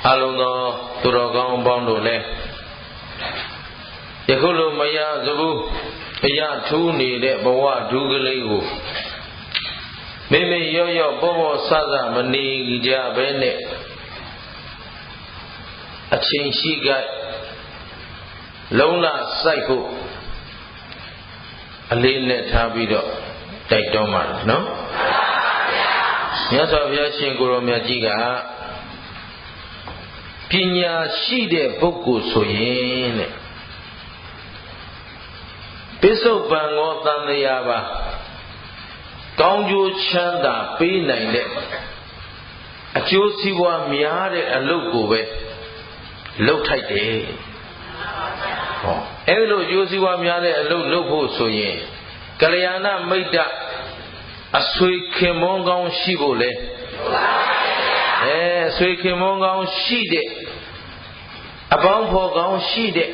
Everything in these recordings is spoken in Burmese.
အလုံးသောသူတော်ကောင်းပေါင်းတို့လည်းယခုလိုမရစဘူးအရာထူးနေတဲ့ဘဝဒုကလေးကိုမိမိရော့ရော့ပေါ်ပေါ်ဆဆမနေကြဘဲနဲ့အချင်းရှိကလုံးလစိုက်ဖို့အလေးနဲ့ထားပြီးတော့တိုက်တွန်းပါတယ်နော်မြတ်စွာဘုရားရှင်ကိုရောမြတ်ကြီးကပညာရှိတဲ့ပုဂ္ဂိုလ်ဆိုရင်တဲ့ပစ္စုပန်ကောသံဃာပါကောင်းကျိုးချမ်းသာပေးနိုင်တဲ့အကျိုးစီးပွားများတဲ့အလုပ်ကိုပဲလုပ်ထိုက်တယ်ဟောအဲ့လိုအကျိုးစီးပွားများတဲ့အလုပ်လုပ်ဖို့ဆိုရင်ကလျာဏမိတ်တအဆွေခင်မွန်းကောင်းရှိဖို့လေအဆွေခင်မွန်းကောင်းရှိတဲ့အပေါင်းဖော်ကောင်းရှိတဲ့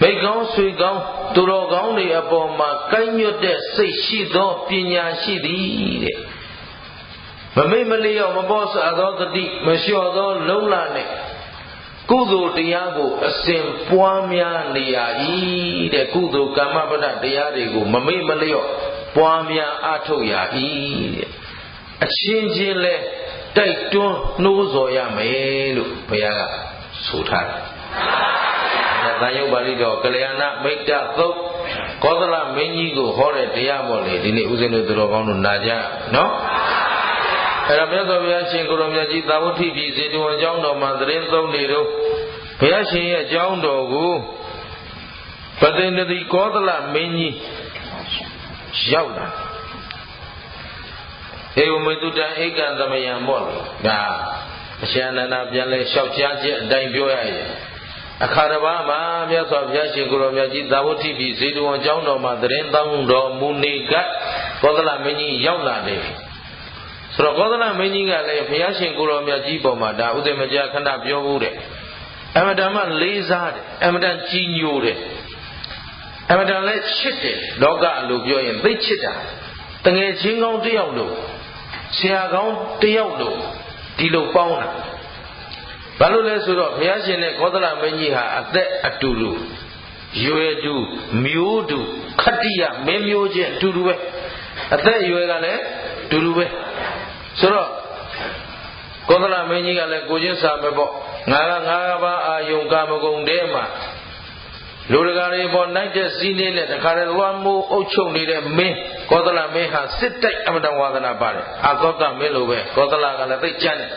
မိတ်ကောင်းဆွေကောင်းသူတော်ကောင်းတွေအပေါ်မှာကိုင်းညွတ်တဲ့စိတ်ရှိသောပညာရှိသည်တဲ့မမိတ်မလျော့မပေါ်ဆသောတတိမလျှော့သောလုံးလာနဲ့ကုသိုလ်တရားကိုအစဉ်ပွားများနေရ၏တဲ့ကုသိုလ်ကမ္မပဒတရားတွေကိုမမိတ်မလျော့ပွားများအားထုတ်ရ၏တဲ့အချင်းချင်းလဲတိုက်တွန်းနှိုးဆော်ရမယ်လို့ဘုရားကဆိုထားတယ်။ဒါယုတ်ပါဠိတော်ကလျာဏမိတ်တသုတ်ကောသလမင်းကြီးကိုဟောတဲ့တရားပေါ်လေဒီနေ့ဦးဇင်းတို့သူတော်ကောင်းတို့နာကြနော်။အဲ့ဒါမြတ်စွာဘုရားရှင်ကိုရောမြတ်ကြီးသာဝတိပြည်ဇေတဝန်ကျောင်းတော်မှာသတင်းသုံးနေတော့ဘုရားရှင်ရဲ့ကျောင်းတော်ကိုပတိနတိကောသလမင်းကြီးရောက်လာဧဝမေတုတံဧကံသမယံမော့ဒါအရှင်အနန္ဒပြန်လဲလျှောက်ကြားချက်အတိုင်းပြောရရင်အခါတစ်ပါးမှာမြတ်စွာဘုရားရှင်ကိုရောမြတ်ကြီးသာဝတိပြည်ဇေတဝန်ကျောင်းတော်မှာသတင်းတောင်းတော်မူနေကကောသလမင်းကြီးရောက်လာတယ်ဆိုတော့ကောသလမင်းကြီးကလည်းဘုရားရှင်ကိုရောမြတ်ကြီးပေါ်မှာဒါဥဒိမကြခဏပြောဘူးတဲ့အမတန်မှလေးစားတယ်အမတန်ကြီးညိုတယ်အမတန်လည်းချစ်တယ်လောကအလိုပြောရင်သိချစ်တာတငယ်ချင်းကောင်းတယောက်လို့ဆရာကောင်းတယောက်လို့ဒီလိုပေါင်းတာဘာလို့လဲဆိုတော့ဘုရားရှင်နဲ့ကောသလမင်းကြီးဟာအသက်အတူတူရွယ်တူမျိုးတူခတ္တိယမင်းမျိုးချင်းအတူတူပဲအသက်အရွယ်ကလည်းအတူတူပဲဆိုတော့ကောသလမင်းကြီးကလည်းကိုချင်းစာပဲပေါ့ငါကငါးပါးအာယုံကာမဂုဏ်တဲမှာလူတကာတွေပေါ်နိုင်တဲ့စီးနေတဲ့တခါတည်းသွားမိုးအုပ်ချုပ်နေတဲ့မင်းကောသလမင်းဟာစစ်တိုက်အမတန်ဝါဒနာပါတယ်အာကောကမင်းလိုပဲကောသလကလည်းသိကြမ်းတယ်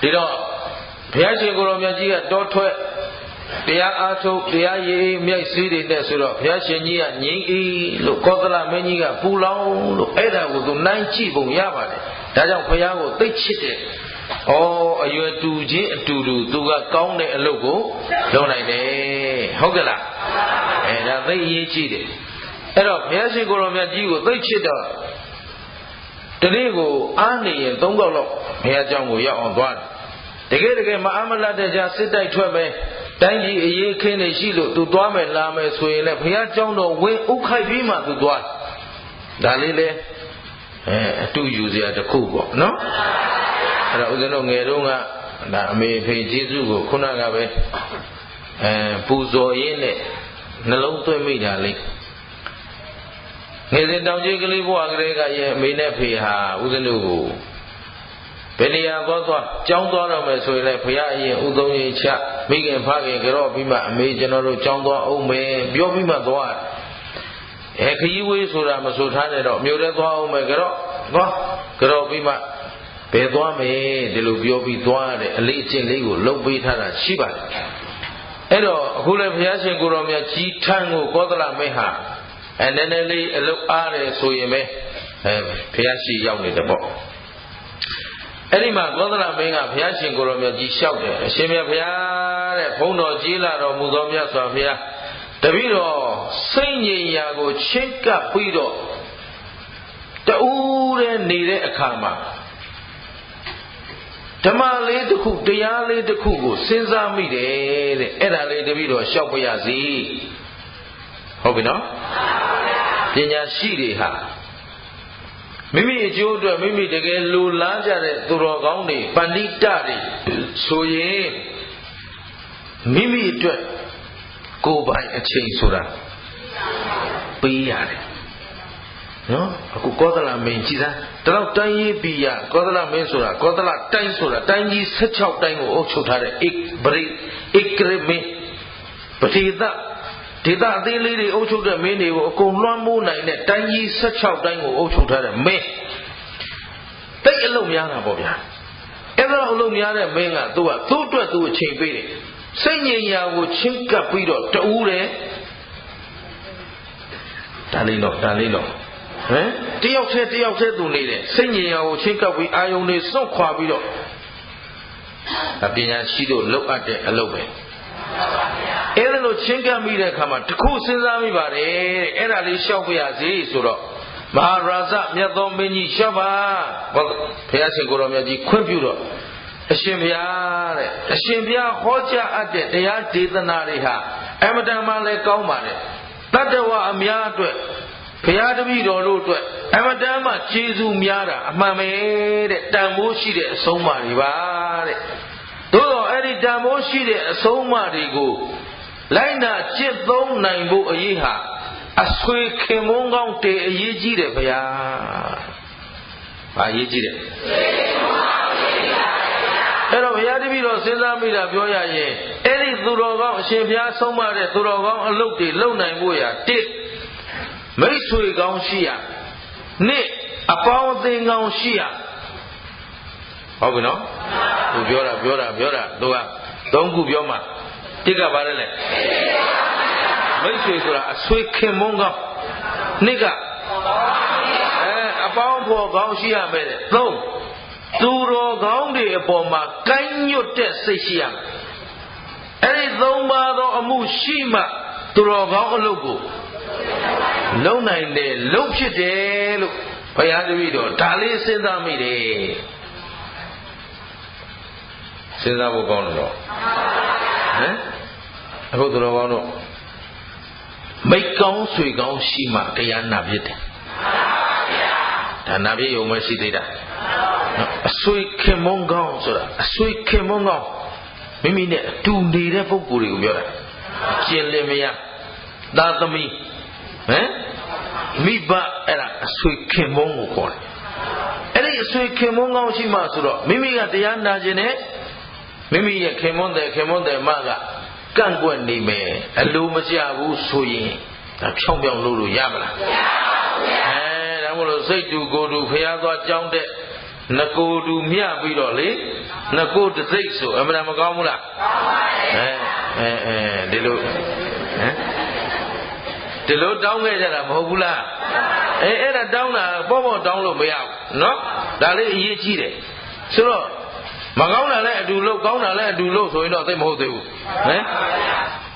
ဒီတော့ဘုရားရှင်ကိုရောမြတ်ကြီးကတောထွက်တရားအားထုတ်တရားရည်မြိုက်စည်းတွေနဲ့ဆိုတော့ဘုရားရှင်ကြီးကငြိမ်းအေးလို့ကောသလမင်းကြီးကပူလောင်လို့အဲ့ဒါကိုသူနိုင်ကြည့်ပုံရပါတယ်ဒါကြောင့်ဘုရားကိုသိချစ်တယ်ဩအရွယ်တူချင်းအတူတူသူကကောင်းတဲ့အလုပ်ကိုလုပ်နိုင်တယ်ဟုတ်ကဲ့လားဒါသိအရေးကြီးတယ်အဲ့တော့ဘုရားရှင်ကိုရောမြတ်ကြီးကိုသိချစ်တော့တနေ့ကိုအားနေရင်၃ခေါက်လောက်ဘုရားကျောင်းကိုရောက်အောင်သွားတယ်တကယ်မအားမလတ်တဲ့ကြာစစ်တိုက်ထွက်မယ်တိုင်းပြည်အရေးခင်းနေရှိလို့သူသွားမယ်လာမယ်ဆိုရင်လည်းဘုရားကျောင်းတော်ဝင်ဥခိုက်ပြီးမှသူသွားဒါလေးလေအတူယူစရာတစ်ခုပေါ့နော်အဲ့တော့ဦးဇင်းတို့ငယ်တုန်းကဒါအမေဖေကျေးဇူးကိုခုနကပဲပူဇော်ရင်းနဲ့နှလုံးသွင်းမိတာလေးငယ်စဉ်တောင်ကြီးကလေးဘဝကလေးကရဲ့အမေနဲ့ဖေဟာဦးဇင်းတို့ကိုဘယ်နေရာသွားကျောင်းသွားတော့မယ်ဆိုရင်လည်းဘုရားအရင်ဥသုံးရေးချမိခင်ဖခင်ကြော့ပြီးမှအမေကျွန်တော်တို့ကျောင်းသွားအောင်မယ်ပြောပြီးမှသွားခရီးဝေးဆိုတာမဆိုထားနဲ့တော့မြို့ထဲသွားအောင်မယ်ကြော့ပြီးမှဘယ်သွားမယ်ဒီလိုပြောပြီးသွားတယ်အလေးအကျင့်လေးကိုလုပ်ပေးထားတာရှိပါတယ်အဲ့တော့အခုလည်းဘုရားရှင်ကိုရောမြတ်ကြီးထမ်းကိုကောသလမင်းဟာနည်းနည်းလေးအလုပ်အားတယ်ဆိုရင်ပဲဘုရားရှိရောက်နေတယ်ပေါ့အဲ့ဒီမှာကောသလမင်းကဘုရားရှင်ကိုရောမြတ်ကြီးလျှောက်တယ်အရှင်မြတ်ဘုရားတဲ့ဘုန်းတော်ကြီးလာတော်မူသောမြတ်စွာဘုရားတပည့်တော်စိတ်ငြိမ်ရာကိုချင်းကပ်ပြီးတော့တူးတဲ့နေတဲ့အခါမှာဓမ္မလေးတစ်ခုတရားလေးတစ်ခုကိုစဉ်းစားမိတယ်တဲ့အဲ့ဒါလေးတပည့်တော်လျှောက်ပြရစီဟုတ်ပြီနော်ပညာရှိတွေဟာ မိမိအကျိုးအတွက်မိမိတကယ်လူလားကြတဲ့သူတော်ကောင်းတွေပဏိတတွေဆိုရင်မိမိအတွက်ကိုယ်ပိုင်အချိန်ဆိုတာပေးရတယ်နော်အခုကောသလမင်းကြည်သားတလောက်တိုင်းရေးပြီးရကောသလမင်းဆိုတာကောသလတိုင်းဆိုတာတိုင်းကြီး16တိုင်းကိုအုပ်ချုပ်ထားတဲ့ဧကရမင်းပတိသဒေသအသေးလေးတွေအုပ်ချုပ်တဲ့မင်းတွေကိုအကုန်လွှမ်းမိုးနိုင်တဲ့တိုင်းကြီး16တိုင်းကိုအုပ်ချုပ်ထားတဲ့မင်းတိတ်အလုံးများတာပေါ့ဗျာအဲ့ဒါအလုံးများတဲ့မင်းကသူ့အတွက်သူ့အချိန်ပေးတယ်စိတ်ငြိမ်ရာကိုချင်းကပ်ပြီးတော့တူးတယ်ဒါလေးတော့ဟမ်တယောက်တည်းသူနေတယ်စိတ်ငြိမ်ရာကိုချင်းကပ်ပြီးအာယုန်တွေစွန့်ခွာပြီးတော့ပညာရှိတို့လောက်အပ်တဲ့အလုပ်ပဲအဲ့ဒါလို့ချင်းကပ်မိတဲ့အခါမှာတခုစဉ်းစားမိပါတယ်အဲ့ဒါလေးရှောက်ပြရစီဆိုတော့မဟာရာဇမြတ်သောမင်းကြီးရှောက်ပါဘုရားရှင်ကိုတော်မြတ်ကြီးခွင့်ပြုတော့အရှင်ဘုရားတဲ့အရှင်ဘုရားဟောကြားအပ်တဲ့တရားဒေသနာတွေဟာအမတန်မှလည်းကောင်းပါတယ်တတ္တဝအများအတွက်ဘုရားတပည့်တော်တို့အတွက်အမတန်မှကျေးဇူးများတာအမှန်ပဲတဲ့တန်ဖိုးရှိတဲ့အဆုံးအမတွေပါတဲ့သို့တော့အဲ့ဒီတန်ဖိုးရှိတဲ့အဆုံးအမတွေကိုလိုက်နာကျင့်သုံးနိုင်ဖို့အရေးဟာအဆွေခင်မုန်းကောင်းတေအရေးကြီးတယ်ဗျာ။ဘာအရေးကြီးတယ်။အဲ့တော့ဘုရားတပည့်တော်စဉ်းစားမိတာပြောရရင်အဲ့ဒီသူတော်ကောင်းအရှင်ဘုရားဆုံးမတဲ့သူတော်ကောင်းအလုပ်တွေလုပ်နိုင်ဖို့ရာတစ်မိတ်ဆွေကောင်းရှိရနှစ်အပေါင်းအသင်းကောင်းရှိရဟုတ်ပြီနော်သူပြောတာသူကသုံးခုပြောမှတစ်ကပါတယ်လေမိတ်ဆွေဆိုတာအဆွေခင်မုန်းကောင်းနှစ်ကအပေါင်းဖော်ကောင်းရှိရမယ်တဲ့သုံးသူတော်ကောင်းတွေအပေါ်မှာကိုင်းညွတ်တဲ့စိတ်ရှိရမယ်အဲ့ဒီသုံးပါးသောအမှုရှိမှသူတော်ကောင်းအလုပ်ကိုလုံနိုင်တယ်လုံဖြစ်တယ်လို့ဘုရားတပည့်တော်ဒါလေးစဉ်းစားမိတယ်စဉ်းစားဖို့ကောင်းလို့ဟမ်အခုသူတော်ကောင်းတို့မိတ်ကောင်းဆွေကောင်းရှိမှတရားနာဖြစ်တယ်ဒါနာဖြစ်ရုံမရှိသေးတာအဆွေခင်မုန်းကောင်းဆိုတာအဆွေခင်မုန်းကောင်းမိမိနဲ့အတူနေတဲ့ပုဂ္ဂိုလ်တွေကိုပြောတာကျင်လင်မယားသာသမီဟမ်မိဘအဲ့ဒါအဆွေခင်မုန်းကိုခေါ်တယ်အဲ့ဒီအဆွေခင်မုန်းကောင်းရှိမှဆိုတော့မိမိကတရားနာခြင်းနဲ့မိမိရဲ့ခင်မုန်းတဲ့မကကန့်ကွက်နေမယ်အလိုမကျဘူးဆိုရင်ဒါဖြောင်းပြောင်းလို့ရမလားမရပါဘူးဗျာဒါမို့လို့စိတ်တူကိုယ်တူဖျားသွားကြောင်းတဲ့နကိုတူမြပြီးတော့လေနကိုတစိတ်ဆိုအမှန်မကောင်းဘူးလားကောင်းပါရဲ့ဒီလိုဒီလိုတောင်းခဲ့ကြတာမဟုတ်ဘူးလားအဲ့ဒါတောင်းတာပေါ့တောင်းလို့မရဘူးเนาะဒါလေးအရေးကြီးတယ်ဆိုတော့မကောင်းတာလည်းအတူလို့ကောင်းတာလည်းအတူလို့ဆိုရင်တော့သိမဟုတ်သေးဘူးဟမ်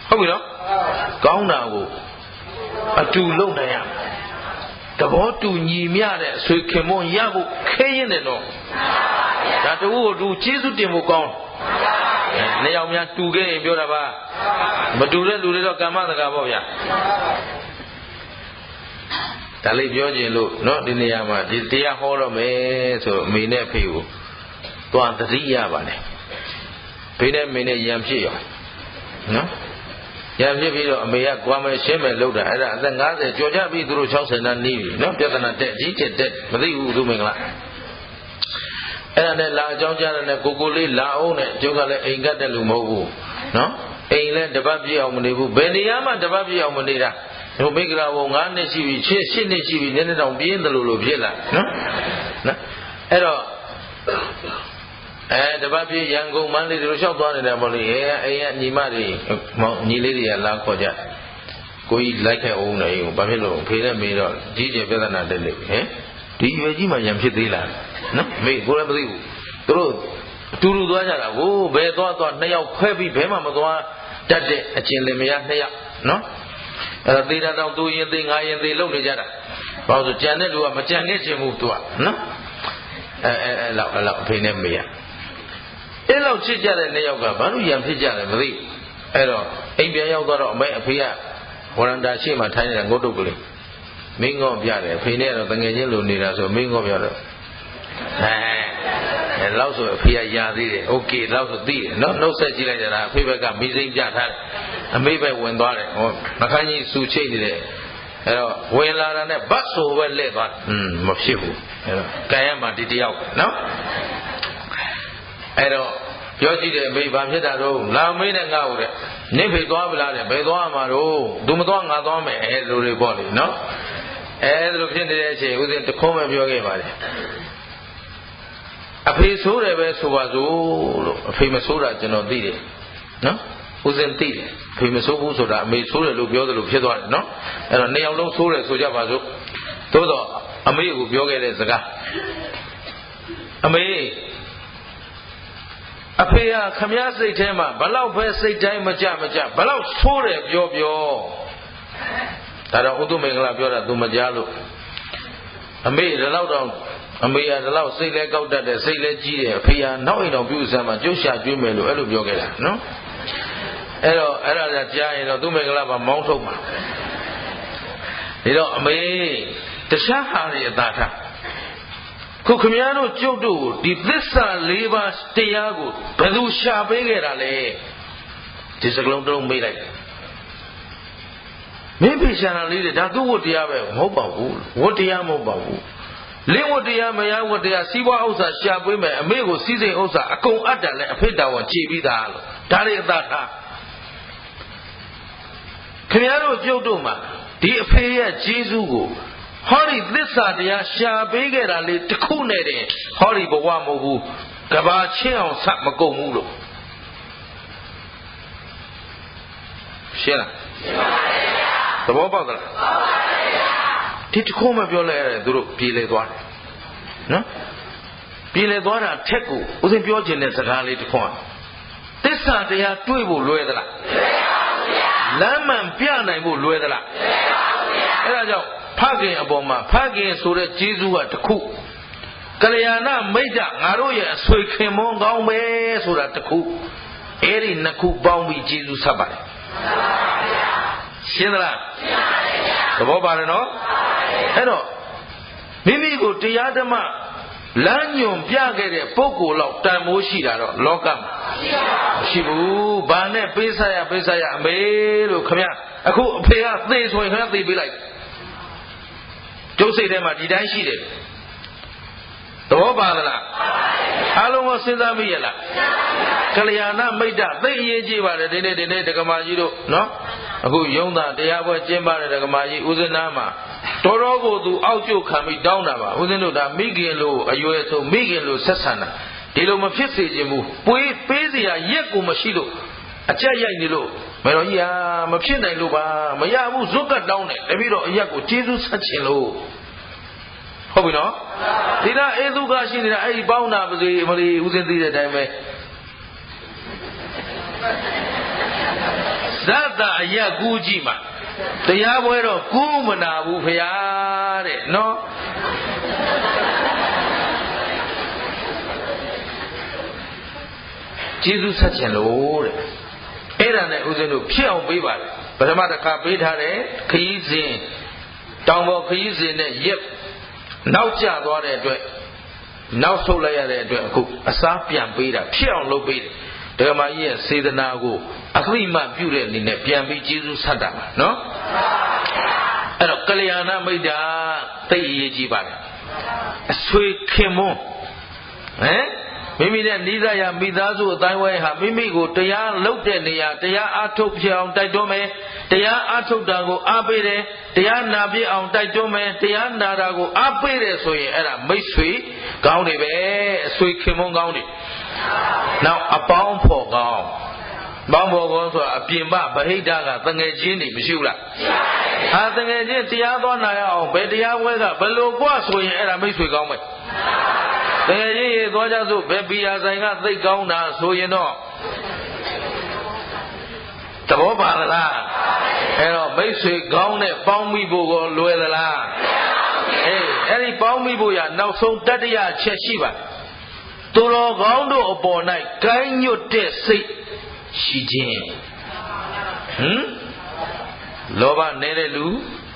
ဟုတ်ပြီနော်ကောင်းတာကိုအတူလုပ်နိုင်ရသဘောတူညီမျှတဲ့ဆွေခင်မွန်ရဖို့ခဲရင်တယ်တော့ဒါတူကိုတူကျေးဇူးတင်ဖို့ကောင်းနေအောင်များတူခဲ့ရင်ပြောတာပါမတူတဲ့လူတွေတော့ကမ္မစကားပေါ့ဗျာဒါလေးပြောခြင်းလို့เนาะဒီနေရာမှာဒီတရားဟောတော့မယ်ဆိုအမေနဲ့အဖေကိုသွားသတိရပါနဲ့ဖေနဲ့မေနဲ့ရံဖြစ်ရောနော်ရံဖြစ်ပြီးတော့အမေကကွာမယ်ရှင်းမယ်လုပ်တာအဲ့ဒါအသက်50ကျော်ကြပြီသူတို့60နာနီးပြီနော်ပြဿနာတက်ကြီးတက်မသိဘူးသူမင်္ဂလာအဲ့ဒါနဲ့လာအကြောင်းကြားတဲ့ကိုလေးလာအောင်နဲ့ကျုပ်ကလည်းအိမ်ကတ်တဲ့လူမဟုတ်ဘူးနော်အိမ်လည်းတပတ်ပြည့်အောင်မနေဘူးဘယ်နေရာမှတပတ်ပြည့်အောင်မနေတာဟိုမိဂရာဘုံ9နှစ်ရှိပြီ8နှစ်ရှိပြီနည်းနည်းတောင်ပြင်းတယ်လို့ဖြစ်လာနော်အဲ့တော့တပတ်ပြည့်ရန်ကုန်မန္တလေးတို့လျှောက်သွားနေတယ်ပေါ့လေအိမ်ကညီမတွေညီလေးတွေကလာခေါ်ကြကိုကြီးလိုက်ခဲ့အောင်နေဘာဖြစ်လို့ဖေနဲ့မေတော့ကြီးကျယ်ပြဿနာတက်လိမ့်ဟင်ဒီရွယ်ကြီးမှရံဖြစ်သေးလားနော်မေကိုလည်းမသိဘူးသူတို့အတူတူသွားကြတာဟိုဘယ်သွား2ယောက်ခွဲပြီးဘဲမှမသွားတတ်တဲ့အကျဉ်လင်မယား2ယောက်နော်အဲ့ဒါသေးတာတော့သူရင်သေးငါရင်သေးလုံနေကြတာဘာလို့ဆိုကြံတဲ့လူကမကြံခဲ့ချင်ဘူးသူကနော်အဲ့လောက်အဖေနဲ့မေရအဲ့လောက်ချစ်ကြတဲ့2ယောက်ကဘာလို့ရံဖြစ်ကြတယ်မသိအဲ့တော့အိမ်ပြန်ရောက်တော့အမေအဖေကဝရန္တာရှိမှထိုင်းနေတဲ့ငုတ်တုတ်ကလေး မင်းငေါ့ပြတယ်ဖေနဲ့တော့တငယ်ချင်းလိုနေတာဆိုမင်းငေါ့ပြတော့လောက်ဆိုအဖေကရာသေးတယ်โอเคလောက်ဆိုသိတယ်နော်နှုတ်ဆက်ကြည့်လိုက်ကြတာအဖေဘက်ကမိစိမ့်ပြထားတယ်အမေဘက်ဝင်သွားတယ်ဟောနှခမ်းကြီးစူချိတ်နေတယ်အဲ့တော့ဝင်လာတာနဲ့ဘတ်ဆိုပဲလက်သွားမဖြစ်ဘူးအဲ့တော့ကန်ရမှာဒီတယောက်နော်အဲ့တော့ပြောကြည့်တယ်အမေဘာဖြစ်တာတော့လာမေးနဲ့ငါ့ကိုတဲ့နင့်ဖေသွားပလားတဲ့ဘယ်သွားမှာတော့သူမသွားငါသွားမယ်အဲ့လိုတွေပေါ့လေနော်အဲ့လိုဖြစ်နေတဲ့အချိန်ဦးဇင်းတခုံးပဲပြောခဲ့ပါတယ်အဖေဆိုးတယ်ပဲဆိုပါစို့လို့အဖေမဆိုးတာကျွန်တော်သိတယ်နော်ဦးဇင်းသိတယ်အဖေမဆိုးဘူးဆိုတာအမေဆိုးတယ်လို့ပြောသလိုဖြစ်သွားတယ်နော်အဲ့တော့နှစ်ယောက်လုံးဆိုးတယ်ဆိုကြပါစို့သို့တော့အမေကိုပြောခဲ့တဲ့စကားအမေအဖေကခမည်းစိတ်ထဲမှာဘလောက်ပဲစိတ်တိုင်းမကြဘလောက်ဆိုးတယ်ပြောဒါတော့ဥဒ္ဓမင်္ဂလာပြောတာသူမကြားလို့အမေဒီလောက်တော့အမေကဒီလောက်စိတ်လဲကောက်တတ်တယ်စိတ်လဲကြီးတယ်အဖေကနောက်အိမ်တော်ပြုစမ်းမှာကြွရှာကျွေးမယ်လို့အဲ့လိုပြောခဲ့တာနော်အဲ့တော့အဲ့ဒါကကြားရင်တော့သူမင်္ဂလာမှာမောင်းထုတ်မှာဒါတော့အမေတခြားဟာတွေအသာထားခုခမည်းတော်ကျုပ်တို့ဒီသစ္စာ၄ပါးတရားကိုဘယ်သူရှာပေးခဲ့တာလဲဒီစကလုံးတုံးမေးလိုက်မင်းပြရှာတာလေးတွေဒါသူ့ဝတ္တရားပဲမဟုတ်ပါဘူးဝတ္တရားမဟုတ်ပါဘူးလင်းဝတ္တရားမယဝတ္တရားစီးပွားဥစ္စာရှာပေးမယ်အမေကိုစီးစိမ်ဥစ္စာအကုန်အပ်တယ်လဲအဖေတော်ဝန်ကြည်ပြီးသားလို့ဒါတွေအသာထားခင်ဗျားတို့ပြုတ်တို့မှာဒီအဖေရဲ့ဂျေဇုကိုဟောဒီသစ္စာတရားရှာပေးခဲ့တာလေတခုနဲ့တည်းဟောဒီဘဝမဟုတ်ဘူးကဘာချင်းအောင်ဆက်မကုန်ဘူးလို့ရှင်းလားရှင်းပါပါဘုရားသဘောပေါက်သလားမှန်ပါပါဒီတခုမှပြောလိုက်ရတယ်သူတို့ပြေးလေသွားတယ်နော်ပြေးလေသွားတာထက်ကိုဦးစင်ပြောခြင်းတဲ့စကားလေးတခွန်းသစ္စာတရားတွေးဖို့လွယ်သလားလွယ်ပါဘူးဗျာလမ်းမှန်ပြနိုင်ဖို့လွယ်သလားလွယ်ပါဘူးဗျာအဲ့ဒါကြောင့်ဖခင်အပေါ်မှာဖခင်ဆိုတဲ့ကျေးဇူးကတခုကလျာဏမိတ်္တငါတို့ရဲ့အဆွေခင်မွန်းကောင်းပဲဆိုတာတခုအဲ့ဒီနှစ်ခုပေါင်းပြီးကျေးဇူးဆက်ပါတယ်မှန်ပါဗျာရှင်းသလားရှင်းပါတယ်ဗျာသဘောပါတယ်နော်အဲ့တော့မိမိကိုတရားဓမ္မလမ်းညွန်ပြခဲ့တဲ့ပုဂ္ဂိုလ်လောက်တန်ဖိုးရှိတာတော့လောကမှာမရှိဘူးဘာနဲ့ပေးစားရအမေလို့ခမရအခုအဖေကသေဆိုရင်ခမရသေပေးလိုက်ကျုပ်စိတ်ထဲမှာဒီတိုင်းရှိတယ်သဘောပါသလားအားလုံးကိုစဉ်းစားမိရလားကလျာဏမိတ်္တသိအရေးကြီးပါတယ်ဒီနေ့ဒကမာကြီးတို့နော်အခုယုံတာတရားပွဲကျင်းပတဲ့ဒကမာကြီးဦးဇင်းသားမှာတော်တော်ကိုသူအောက်ကျုပ်ခံပြီးတောင်းတာပါဦးဇင်းတို့ဒါမိခင်လို့အရွယ်ဆုံးမိခင်လို့ဆက်ဆံတာဒီလိုမဖြစ်စေချင်ဘူးပေးစရာရက်ကိုမရှိလို့အကြက်ရိုက်နေလို့မတော်ကြီးဟာမဖြစ်နိုင်လို့ပါမရဘူးဇွတ်ကတ်တောင်းတယ်တပည့်တော်အရက်ကိုကျေးဇူးဆက်ချင်လို့ဟုတ်ပြီနော်ဒီလားအေသူကရှိနေတာအဲ့ဒီပေါင်းတာပါစေမလေးဦးစင်းသိတဲ့အတိုင်းပဲဇတ်တာအရက်ကူးကြည့်မှာတရားပွဲတော့ကူးမနာဘူးဖရာတဲ့နော်ကျေးဇူးဆက်ချင်လို့တဲ့အဲ့ဒါနဲ့ဦးဇင်းတို့ဖြစ်အောင်ပေးပါတယ်ပထမတစ်ခါပေးထားတယ်ခရီးစဉ်တောင်ပေါ်ခရီးစဉ်နဲ့ရက်နောက်ကျသွားတဲ့အတွက်နောက်ဆုတ်လိုက်ရတဲ့အတွက်အခုအစားပြန်ပေးတာဖြစ်အောင်လုပ်ပေးတယ်ဒကမာကြီးရဲ့စေတနာကိုအသိမှပြုတဲ့အနေနဲ့ပြန်ပြီးကျေးဇူးဆက်တာပါနော်အဲ့တော့ကလျာဏမိတ်္တသိအရေးကြီးပါတယ်အဆွေခင်မွန်းမိမိနဲ့နိဒယမိသားစုအတိုင်းဝိုင်းဟာမိမိကိုတရားလုပ်တဲ့နေရာတရားအားထုတ်ပြအောင်တိုက်တွန်းမယ်တရားအားထုတ်တာကိုအားပေးတယ်တရားနာပြအောင်တိုက်တွန်းမယ်တရားနာတာကိုအားပေးတယ်ဆိုရင်အဲ့ဒါမိတ်ဆွေကောင်းတွေပဲအဆွေခင်မွန်းကောင်းတွေနောက်အပေါင်းဖော်ကောင်းပေါင်းဖော်ကောင်းဆိုတာအပြင်ပဗဟိတကတငယ်ချင်းတွေမရှိဘူးလားဟာတငယ်ချင်းတရားသွားနာရအောင်ဘယ်တရားပွဲကဘယ်လိုကွဆိုရင်အဲ့ဒါမိတ်ဆွေကောင်းမယ်တကယ်ကြီးရေသွားကြစို့ဘယ်ဘီယာဆိုင်ကသိကောင်းတာဆိုရင်တော့သဘောပါလားအဲ့တော့မိတ်ဆွေကောင်းနဲ့ပေါင်းမိဖို့ကိုလွယ်သလားအေးအဲ့ဒီပေါင်းမိဖို့ရနောက်ဆုံးတတိယချက်ရှိပါသူတော်ကောင်းတို့အပေါ်၌ကိုင်းညွတ်တဲ့စိတ်ရှိခြင်းလောဘနေတဲ့လူ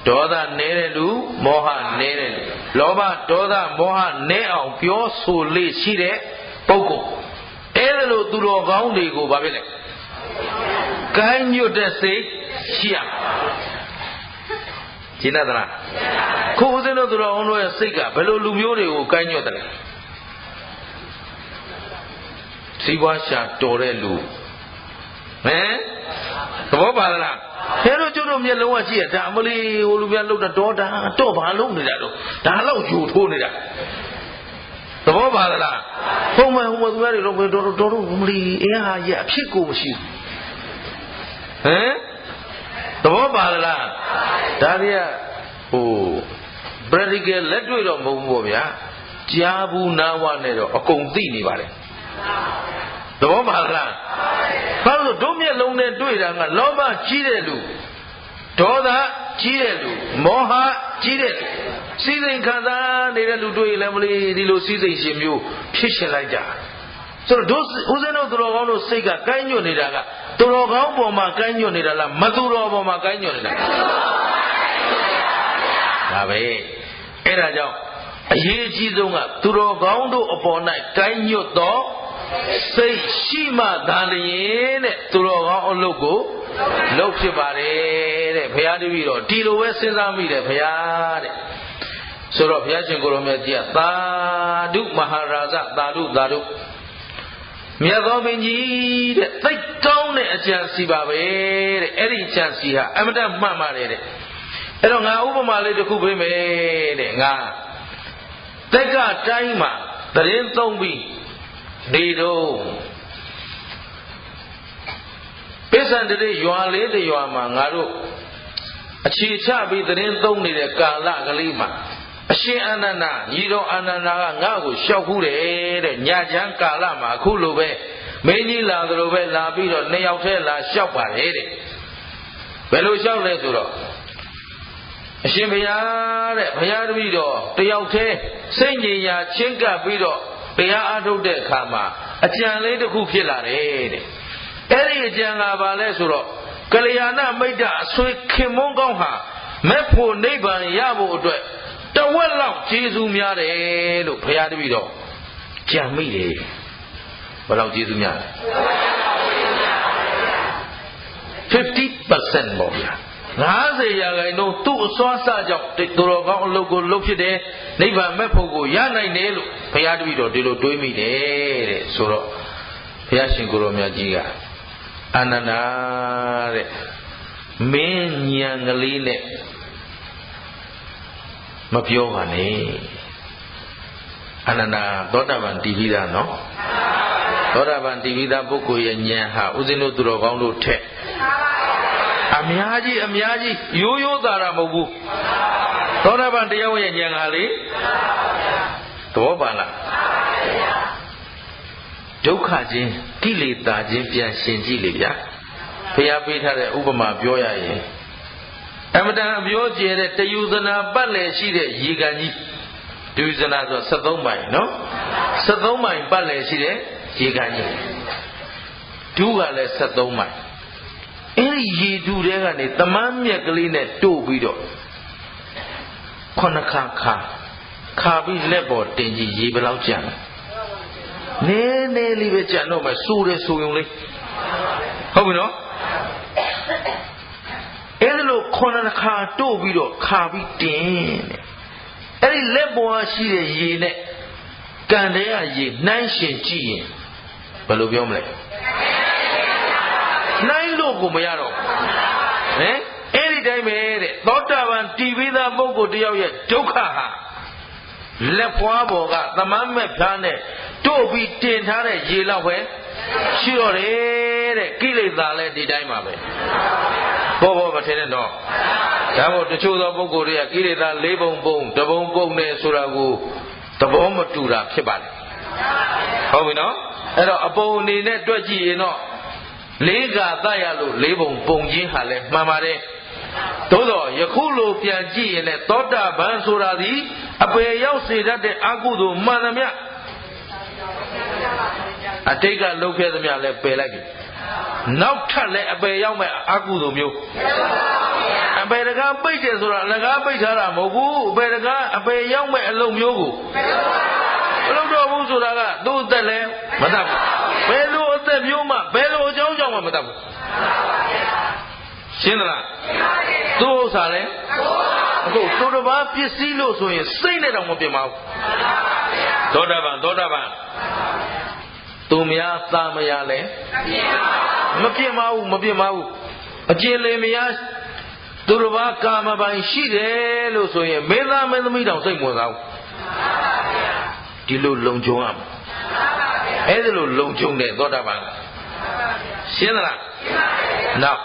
ဒေါသနေတဲ့လူမောဟနေတဲ့လူလောဘဒေါသမောဟနဲအောင်ပြောဆိုလေရှိတဲ့ပုဂ္ဂိုလ်အဲ့ဒါလို့သူတော်ကောင်းတွေကိုဘာဖြစ်လဲကိုင်းညွတ်တဲ့စိတ်ရှိရရှင်းသလားခုဦးဇင်းတို့သူတော်ကောင်းတို့ရဲ့စိတ်ကဘယ်လိုလူမျိုးတွေကိုကိုင်းညွတ်တယ်လဲစီးပွားရှာတော်တဲ့လူဟမ်သဘောပါလားခဲတို့ကျွတ်တို့မျက်လုံးကကြည့်ရဒါအမလီဟိုလူများလှုပ်တာတော့ဘာလုံးနေတာတော့ဒါလောက်ယူထိုးနေတာသဘောပါလားဟိုမှာသူများတွေတော့မလီအင်းဟာရအဖြစ်ကိုမရှိဟမ်သဘောပါလားဒါတွေကဟို practical လက်တွေ့တော့မဟုတ်ဘူးပေါ့ဗျာကြားဘူးနားဝနဲ့တော့အကုန်သိနေပါတယ်သဘောပါလားဘာလို့တို့မျက်လုံးနဲ့တွေ့တာကလောဘကြီးတဲ့လူဒေါသကြီးတဲ့လူမောဟကြီးတဲ့လူစီးစိမ်ခံစားနေတဲ့လူတွေ့ရင်လည်းမလေးဒီလိုစီးစိမ်ရှင်မျိုးဖြစ်ရှင်လိုက်ကြဆိုတော့တို့ဦးဇင်းတို့သူတော်ကောင်းတို့စိတ်ကကိုင်းညွတ်နေတာကသူတော်ကောင်းပေါ်မှာကိုင်းညွတ်နေတာလားမသူတော်ပေါ်မှာကိုင်းညွတ်နေတာဒါပဲအဲ့ဒါကြောင့်အရေးအကြီးဆုံးကသူတော်ကောင်းတို့အပေါ်၌ကိုင်းညွတ်တော့စိတ်ရှိမှသာလျင်တဲ့သူတော်ကောင်းအလုပ်ကိုလုပ်ဖြစ်ပါတယ်တဲ့ဘုရားတပည့်တော်ဒီလိုပဲစဉ်းစားမိတယ်ဘုရားတဲ့ဆိုတော့ဘုရားရှင်ကိုယ်တော်မြတ်ကြီးကသာဓုမဟာရာဇသာဓုသာဓုမြတ်သောဘုန်းကြီးတဲ့သိကောင်းတဲ့အကြံစီပါပဲတဲ့အဲ့ဒီအကြံစီဟာအမတန်မှန်ပါတယ်တဲ့အဲ့တော့ငါဥပမာလေးတစ်ခုပေးမယ်တဲ့ငါတက်ကတိုင်းမှာသတင်းသုံးပြီးနေတော့ပိဿန္တရေရွာလေးတရွာမှာငါတို့အခြေချပြီးသတင်းသုံးနေတဲ့ကာလကလေးမှာအရှင်အာနန္ဒာညီတော်အာနန္ဒာကငါ့ကိုလျှောက်ခုတယ်တဲ့ညချမ်းကာလမှာအခုလိုပဲမင်းကြီးလာသလိုပဲလာပြီးတော့နှစ်ယောက်တည်းလာလျှောက်ပါတယ်တဲ့ဘယ်လိုလျှောက်လဲဆိုတော့အရှင်ဘုရားတဲ့ဘုရားတပည့်တော်တယောက်တည်းစိတ်ငြိမ်ရာချင်းကပ်ပြီးတော့တရားအားထုတ်တဲ့အခါမှာအကြံလေးတစ်ခုဖြစ်လာတယ်တဲ့အဲ့ဒီအကြံကဘာလဲဆိုတော့ကလျာဏမိတ်တအဆွေခင်မုန်းကောင်းဟာမဲ့ဖို့နိဗ္ဗာန်ရဖို့အတွက်တဝက်လောက်ကျေးဇူးများတယ်လို့ဘုရားတပည့်တော်ကြံမိတယ်ဘယ်လောက်ကျေးဇူးများလဲ 50% ပေါ့ဗျာ90% သူ့အစွမ်းစကြောင့်သူတော်ကောင်းအလုပ်ကိုလုပ်ဖြစ်တယ်နိဗ္ဗာန်မဲ့ဖို့ကိုရနိုင်တယ်လို့ဘုရားတပည့်တော်ဒီလိုတွေးမိတယ်တဲ့ဆိုတော့ဘုရားရှင်ကိုယ်တော်မြတ်ကြီးကအာနန္ဒာတဲ့မင်းဉာဏ်ကလေးနဲ့မပြောပါနဲ့အာနန္ဒာသောတာပန်တည်ပြီးသားနော်သောတာပန်တည်ပြီးသားပုဂ္ဂိုလ်ရဲ့ဉာဏ်ဟာဥစဉ်တို့သူတော်ကောင်းတို့ထက်အများကြီးရိုးရိုးသားတာမဟုတ်ဘူးသောတာပန်တရားရဲ့ဉာဏ်ဟာလေသဘောပါလားဒုက္ခချင်းကိလေသာချင်းပြန်ရှင်ကြည့်လေဗျာဘုရားပေးထားတဲ့ဥပမာပြောရရင်အမတန်အပြောကျဲတဲ့တယူဇနာပတ်လည်ရှိတဲ့ရေကန်ကြီးတယူဇနာဆို73မိုင်နော်73မိုင်ပတ်လည်ရှိတဲ့ရေကန်ကြီးဒုကလည်း73မိုင်အဲ့ဒီရေဒုတဲကနေတမန်းမြက်ကလေးနဲ့တို့ပြီးတော့9ခါပြီးလက်ပေါ်တင်ကြည့်ရေဘယ်လောက်ကျန်လဲနည်းလေးပဲကျန်တော့မှစိုးတယ်ဆိုုံလေးဟုတ်ပြီနော်အဲ့ဒါလို့9ခါတို့ပြီးတော့ခါပြီးတင်တဲ့အဲ့ဒီလက်ပေါ်ရှိတဲ့ရေနဲ့ကန်တဲ့ရေနှိုင်းရှင်ကြည့်ရင်ဘယ်လိုပြောမလဲနှိုင်းလို့ကိုမရတော့ဟင်အဲ့ဒီတိုင်းပဲတဲ့သောတာပန်တည်ပြီးသားပုဂ္ဂိုလ်တယောက်ရဲ့ဒုက္ခဟာလက်ဖွားပေါ်ကသမမ်းမဲ့ဖြားနဲ့တို့ပြီးတင်ထားတဲ့ရေလောက်ပဲရှိတော့တယ်တဲ့ကိလေသာလည်းဒီတိုင်းပါပဲဘောမထင်နဲ့တော့ဒါမို့တချို့သောပုဂ္ဂိုလ်တွေကကိလေသာ၄ပုံပုံတစ်ပုံပုံနဲ့ဆိုတာကိုသဘောမတူတာဖြစ်ပါတယ်ဟုတ်ပြီနော်အဲ့တော့အပုံအနေနဲ့တွက်ကြည့်ရင်တော့လေးကသတ်ရလို့၄ပုံပုံချင်းဟာလည်းမှန်ပါတယ်သို့တော့ယခုလိုပြန်ကြည့်ရင်လည်းသောတာပန်ဆိုတာဒီအပေရောက်စေတတ်တဲ့အကုသိုလ်မှန်သမျှအတိတ်ကလုပ်ခဲ့သမျှလည်းပယ်လိုက်ပြီနောက်ထပ်လည်းအပေရောက်မဲ့အကုသိုလ်မျိုးအ ဘယ်တကားပိတ်တယ်ဆိုတာအလကားပိတ်ထားတာမဟုတ်ဘူးဘယ်တကားအပေရောက်မဲ့အလုံးမျိုးကိုမလုပ်တော့ဘူးဆိုတာကသူ့အသက်လည်းမတတ်ဘူးဘယ်လိုအသက်မျိုးမှဘယ်လိုအကြောင်းကြောင့်မှမတတ်ဘူးရှင်းသလားသူ့ဥစ္စာလည်းအခုသူတစ်ပါးပစ္စည်းလို့ဆိုရင်စိတ်နဲ့တောင်မပြတ်ပါဘူးသောတာပန်သူများသာမယာလဲမပြတ်ပါဘူးအကျဉ်းလေမယာသူတစ်ပါးကာမပိုင်ရှိတယ်လို့ဆိုရင်မင်းသားမင်းသမီးတောင်စိတ်ဝင်စားဘူးဒီလိုလုံခြုံရမှာအဲ့ဒီလိုလုံခြုံတဲ့သောတာပန်ရှင်းသလားနောက်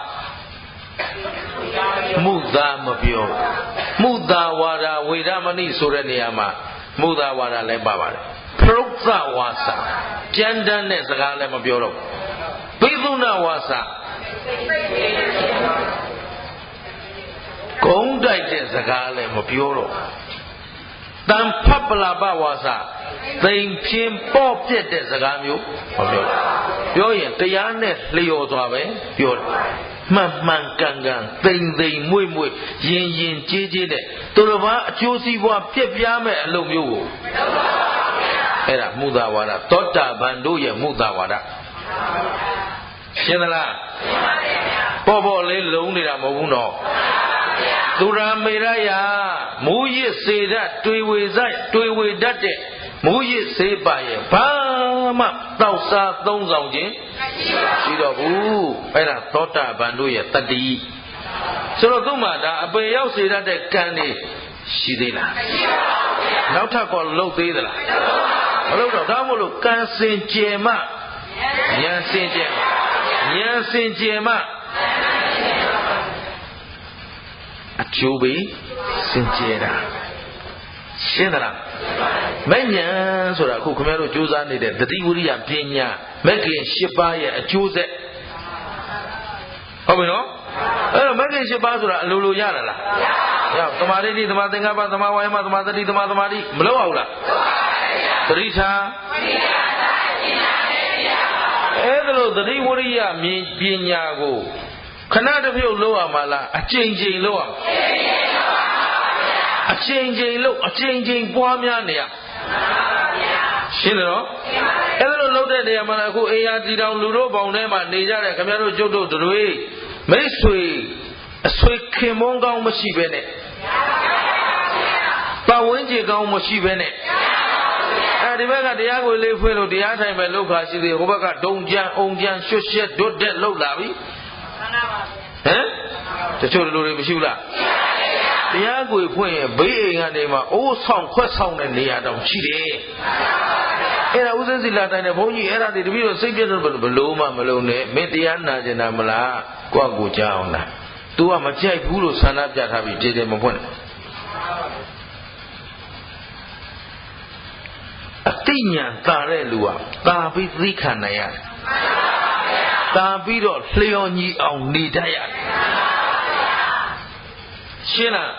မုသာမပြောမုသာဝါဒဝေဒမဏိဆိုတဲ့နေရာမှာမုသာဝါဒလည်းပါပါတယ်ပရုဒ္ဓဝါစာကြမ်းတမ်းတဲ့စကားလည်းမပြောတော့ဘိသုဏဝါစာဂုံးတိုက်တဲ့စကားလည်းမပြောတော့တန်ဖပလာပဝါစာသိမ်ဖြင်းပေါ့ပြက်တဲ့စကားမျိုးမပြောတော့ပြောရင်တရားနဲ့လျော်စွာပဲပြောတယ်မှန်ကန်သိမ်မွေ့ရင်ကြေးတဲ့သူတစ်ပါးအကျိုးစီးပွားပြက်ပြားမဲ့အလုပ်မျိုးကိုအဲ့ဒါမုသာဝါဒသောတာပန်တို့ရဲ့မုသာဝါဒရှင်းသလားပေါ့လေးလုံးနေတာမဟုတ်ဘူးနော်သူရာမေရယမူရစ်စေတတ်တွေဝေတတ်တဲ့မူရစ်စေပါရဲ့ဘာမှတောက်စားသုံးဆောင်ခြင်းရှိတော့ဘူးအဲ့ဒါသောတာပန်တို့ရဲ့တတိဆိုတော့သူ့မှာဒါအပေရောက်စေတတ်တဲ့ကံတွေရှိသေးလားနောက်ထပ်ကောလှုပ်သေးသလားမလှုပ်တော့ဒါမို့လို့ကံစင်ကြယ်မှဉာဏ်စင်ကြယ်မှအကျိုးပဲစင်ကြယ်တာရှင်းသလားမဲ့ဉာဏ်ဆိုတာအခုခင်ဗျားတို့ကြိုးစားနေတဲ့တတိဝိရိယပညာမဲ့ခင်၈ပါးရဲ့အကျိုးဆက်ဟုတ်ပြီနော်အဲ့တော့မဲ့ခင်၈ပါးဆိုတာအလိုလိုရတာလားရသမာဓိသမာသင်္ကပ္ပသမာဝါယမသမာသတိသမာသမာဓိမလုပ်အောင်လားသတိထားအဲ့ဒါလို့သတိဝိရိယပညာကိုခဏတစ်ပြုတ်လုပ်ရမှာလားအချိန်ချိန်လုပ်ရမှာအချိန်ပွားများနေရရှင်းတယ်နော်အဲ့ဒါလို့လုပ်တဲ့နေရာမှာအခုအေယာတီတောင်လူတို့ပေါင်ထဲမှာနေကြတဲ့ခင်ဗျားတို့ကျုပ်တို့တွေမိတ်ဆွေအဆွေခင်မုန်းကောင်းမရှိဘဲနဲ့ပတ်ဝန်းကျင်ကောင်းမရှိဘဲနဲ့ဒီဘက်ကတရားကိုလေးဖွင့်လို့တရားထိုင်ပဲလောက်ခါရှိသေးဟိုဘက်ကဒုံကြံအုံကြံရွှွတ်ရှက်ဒွတ်တဲ့လောက်လာပြီဟမ်တချို့လူတွေမရှိဘူးလားတရားကိုဖွင့်ရင်ဘေးအိမ်ကနေမှအိုးဆောင်ခွက်ဆောင်တဲ့နေရာတောင်ရှိတယ်အဲ့ဒါဥစဉ်စီလာတိုင်းနဲ့ဘုန်းကြီးအဲ့ဒါတွေတပည့်တော်စိတ်ပြည့်တော့ဘလို့မှမလုံးနဲ့မင်းတရားနာကျင်တာမလားကိုယ့်ကိုကြားအောင်လား तू ကမကြိုက်ဘူးလို့ဆန္ဒပြထားပြီးတည်တယ်မဖွင့်အတိညာတာတဲ့လူကတာပြီးသိခံနိုင်ရတယ်တာပြီးတော့လျော်ညီအောင်နေတတ်ရတယ်ရှင်းလား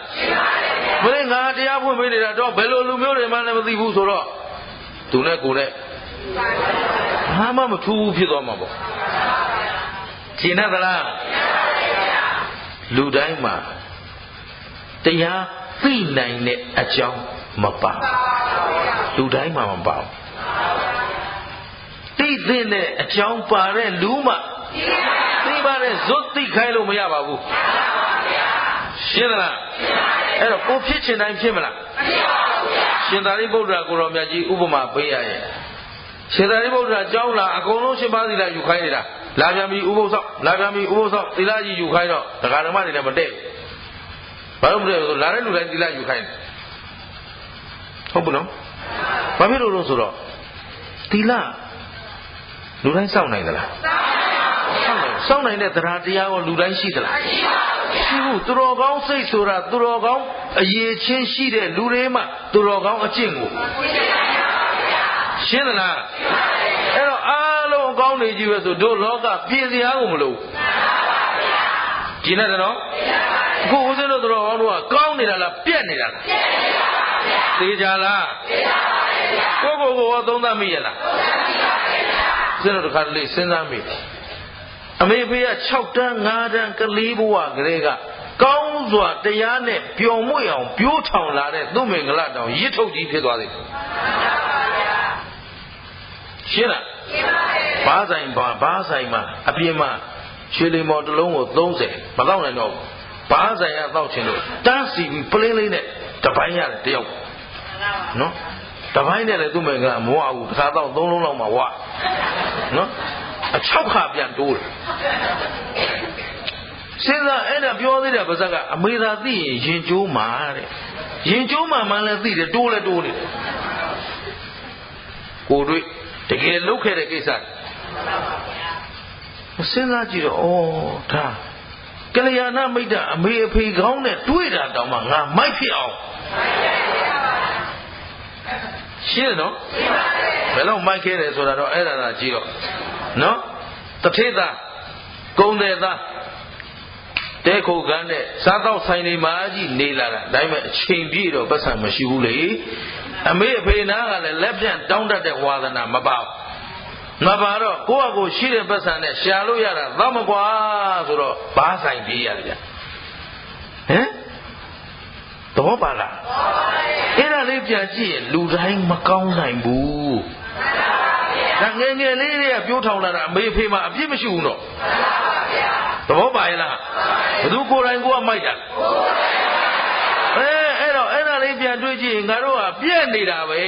ဘယ်ငါတရားဖွင့်ပေးနေတာတော့ဘယ်လိုလူမျိုးတွေမှလည်းမသိဘူးဆိုတော့သူနဲ့ကိုယ်နဲ့ဘာမှမထူးဘူးဖြစ်သွားမှာပေါ့ရှင်းသလားလူတိုင်းမှာတရားသိနိုင်တဲ့အကြောင်းမပါလူတိုင်းမှာမပါသိတဲ့အကြောင်းပါတဲ့လူမှသိပါတဲ့ဇွတ်သိခိုင်းလို့မရပါဘူးရှင်းသလားအဲ့တော့ကိုဖြစ်ချင်တိုင်းဖြစ်မလားမဖြစ်ပါဘူးဗျာရှင်သာရိပုတ္တရာကိုရောမြတ်ကြီးဥပမာပေးရရဲ့ရှင်သာရိပုတ္တရာကြောင်းလာအကုန်လုံးရှင်ပါးသီလယူခိုင်းနေတာလာပြန်ပြီဥပုသ်ဆောက်သီလကြီးယူခိုင်းတော့တရားဓမ္မတွေလည်းမတည့်ဘာလို့မတည့်ဆိုလာတဲ့လူတိုင်းသီလယူခိုင်းဟုတ်ဘူးနော်ဘာဖြစ်လို့လဲဆိုတော့သီလလူတိုင်းစောင့်နိုင်သလားစောင့်နိုင်တဲ့တရားတရားကိုလူတိုင်းရှိသလားရှိဘူးသူတော်ကောင်းစိတ်ဆိုတာသူတော်ကောင်းအရေးချင်းရှိတဲ့လူတွေမှသူတော်ကောင်းအကျင့်ကိုရှင်းသလားအဲ့တော့အားလုံးအကောင်းနေကြီးပဲဆိုတို့လောကပြည်စရာကိုမလို့ကျင်းတယ်နော်အခုဦးဇင်းတို့သူတော်ကောင်းတို့ကကောင်းနေတာလားပြက်နေတာလားသိကြလားကိုယ်သုံးသပ်မိရလားဦးဇင်းတို့တခါတလေစဉ်းစားမိအမေဖေက6တန်း5တန်းကလေးဘဝကလေးက ကောင်းစွာတရားနဲ့ပျော်မွေ့အောင်ပြိုးထောင်လာတဲ့သူ့မင်္ဂလာတောင်ရစ်ထုတ်ကြီးဖြစ်သွားသေးတယ်ရှင်းလားဘာဆိုင်မှာအပြင်မှာရွှေလီမော်တစ်လုံးကို30မတော့နိုင်တော့ဘာဆိုင်ရတော့ချင်လို့တန်းစီပြီးပလင်းလေးနဲ့တပိုင်းရတယ်တယောက်နော်တပိုင်းနဲ့လည်းသူ့မင်္ဂလာမဝဘူးတစ်ခါတော့3လုံးလောက်မှဝနော်အ6ခါပြန်တိုးတယ်စဉ်းစားအဲ့ဒါပြောသေးတယ်ပါဇက်ကအမေသာသိရင်ရင်ကျိုးမှာတဲ့ရင်ကျိုးမှာမှလည်းသိတယ်တိုးလည်းတိုးနေကိုတွေ့တကယ်လုပ်ခဲ့တဲ့ကိစ္စစဉ်းစားကြည့်တော့ဩဒါကလျာဏမိတ်တာအမေအဖေကောင်းနဲ့တွေ့တာတောင်မှငါမိုက်ဖြစ်အောင်ရှင်းနော်ဘယ်တော့မိုက်ခဲ့တယ်ဆိုတာတော့အဲ့ဒါသာကြည့်တော့နော်တထေသာကုံတဲ့သားတဲခုကန်းတဲ့စားတော့ဆိုင်နေမှာကြီးနေလာတာဒါပေမဲ့အချိန်ပြည့်တော့ပတ်စံမရှိဘူးလေအမေအဖေနာကလည်းလက်ပြန့်တောင်းတတ်တဲ့ဝါသနာမပါတော့ကိုယ့်အကိုရှိတဲ့ပတ်စံနဲ့ရှာလို့ရတာတော့မကွာဆိုတော့ဘာဆိုင်ပြေးရကြဟမ်တော့ပါလားအဲ့ဒါလေးပြန်ကြည့်ရင်လူတိုင်းမကောင်းနိုင်ဘူးဒါငယ်ငယ်လေးတွေကပြိုးထောင်လာတာအမေအဖေမှာအပြစ်မရှိဘူးတော့သဘောပါရဲ့လားဘယ်သူကိုယ်တိုင်ကိုကမိုက်တာအဲ့တော့အဲ့ဒါလေးပြန်တွေးကြည့်ရင်ငါတို့ကပြည့်နေတာပဲ